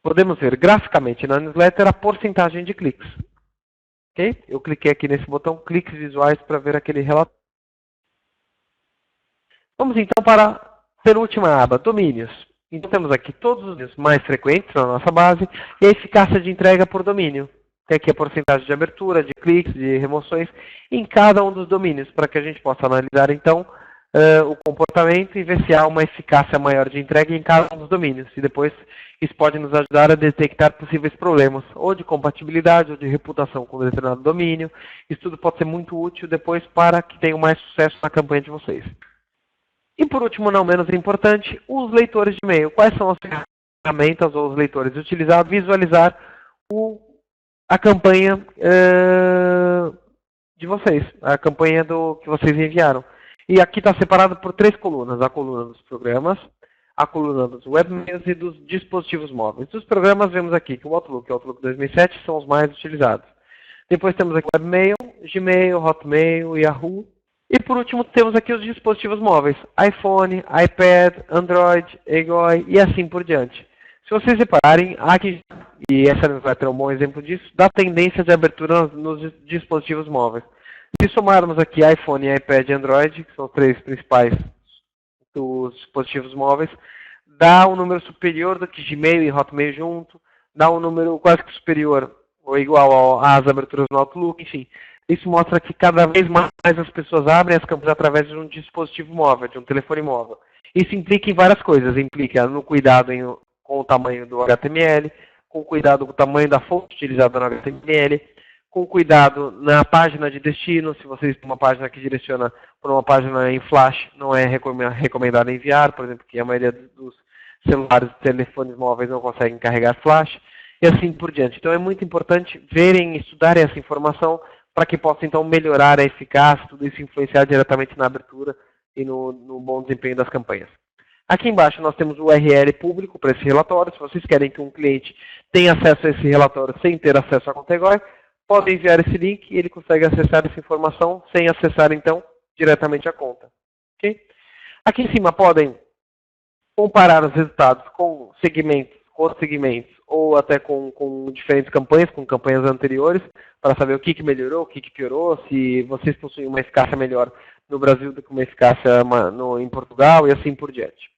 Podemos ver graficamente na newsletter a porcentagem de cliques. Okay? Eu cliquei aqui nesse botão cliques visuais para ver aquele relatório. Vamos então para a penúltima aba, domínios. Então temos aqui todos os domínios mais frequentes na nossa base e a eficácia de entrega por domínio. Tem aqui a porcentagem de abertura, de cliques, de remoções em cada um dos domínios, para que a gente possa analisar então o comportamento e ver se há uma eficácia maior de entrega em cada um dos domínios. E depois isso pode nos ajudar a detectar possíveis problemas, ou de compatibilidade, ou de reputação com determinado domínio. Isso tudo pode ser muito útil depois para que tenham mais sucesso na campanha de vocês. E por último, não menos importante, os leitores de e-mail. Quais são as ferramentas ou os leitores utilizados para visualizar a campanha de vocês, a campanha que vocês enviaram. E aqui está separado por 3 colunas. A coluna dos programas, a coluna dos webmails e dos dispositivos móveis. Dos programas, vemos aqui que o Outlook e o Outlook 2007 são os mais utilizados. Depois temos aqui o Webmail, Gmail, Hotmail, Yahoo. E por último, temos aqui os dispositivos móveis, iPhone, iPad, Android, EGOI e assim por diante. Se vocês repararem, aqui, e essa newsletter é um bom exemplo disso, da tendência de abertura nos dispositivos móveis. Se somarmos aqui iPhone, iPad e Android, que são os 3 principais dos dispositivos móveis, dá um número superior do que Gmail e Hotmail junto, dá um número quase que superior ou igual às aberturas no Outlook, enfim. Isso mostra que cada vez mais as pessoas abrem as campanhas através de um dispositivo móvel, de um telefone móvel. Isso implica em várias coisas. Implica no cuidado com o tamanho do HTML, com o cuidado com o tamanho da fonte utilizada no HTML, com cuidado na página de destino. Se vocês têm uma página que direciona para uma página em flash, não é recomendado enviar, por exemplo, que a maioria dos celulares e telefones móveis não conseguem carregar flash, e assim por diante. Então é muito importante verem e estudarem essa informação para que possa então melhorar a eficácia, tudo isso influenciar diretamente na abertura e no bom desempenho das campanhas. Aqui embaixo nós temos o URL público para esse relatório. Se vocês querem que um cliente tenha acesso a esse relatório sem ter acesso à conta EGOI, podem enviar esse link e ele consegue acessar essa informação sem acessar então diretamente a conta. Okay? Aqui em cima podem comparar os resultados com segmentos, com outros segmentos, ou até com diferentes campanhas, com campanhas anteriores, para saber o que melhorou, o que piorou, se vocês possuem uma eficácia melhor no Brasil do que uma eficácia em Portugal e assim por diante.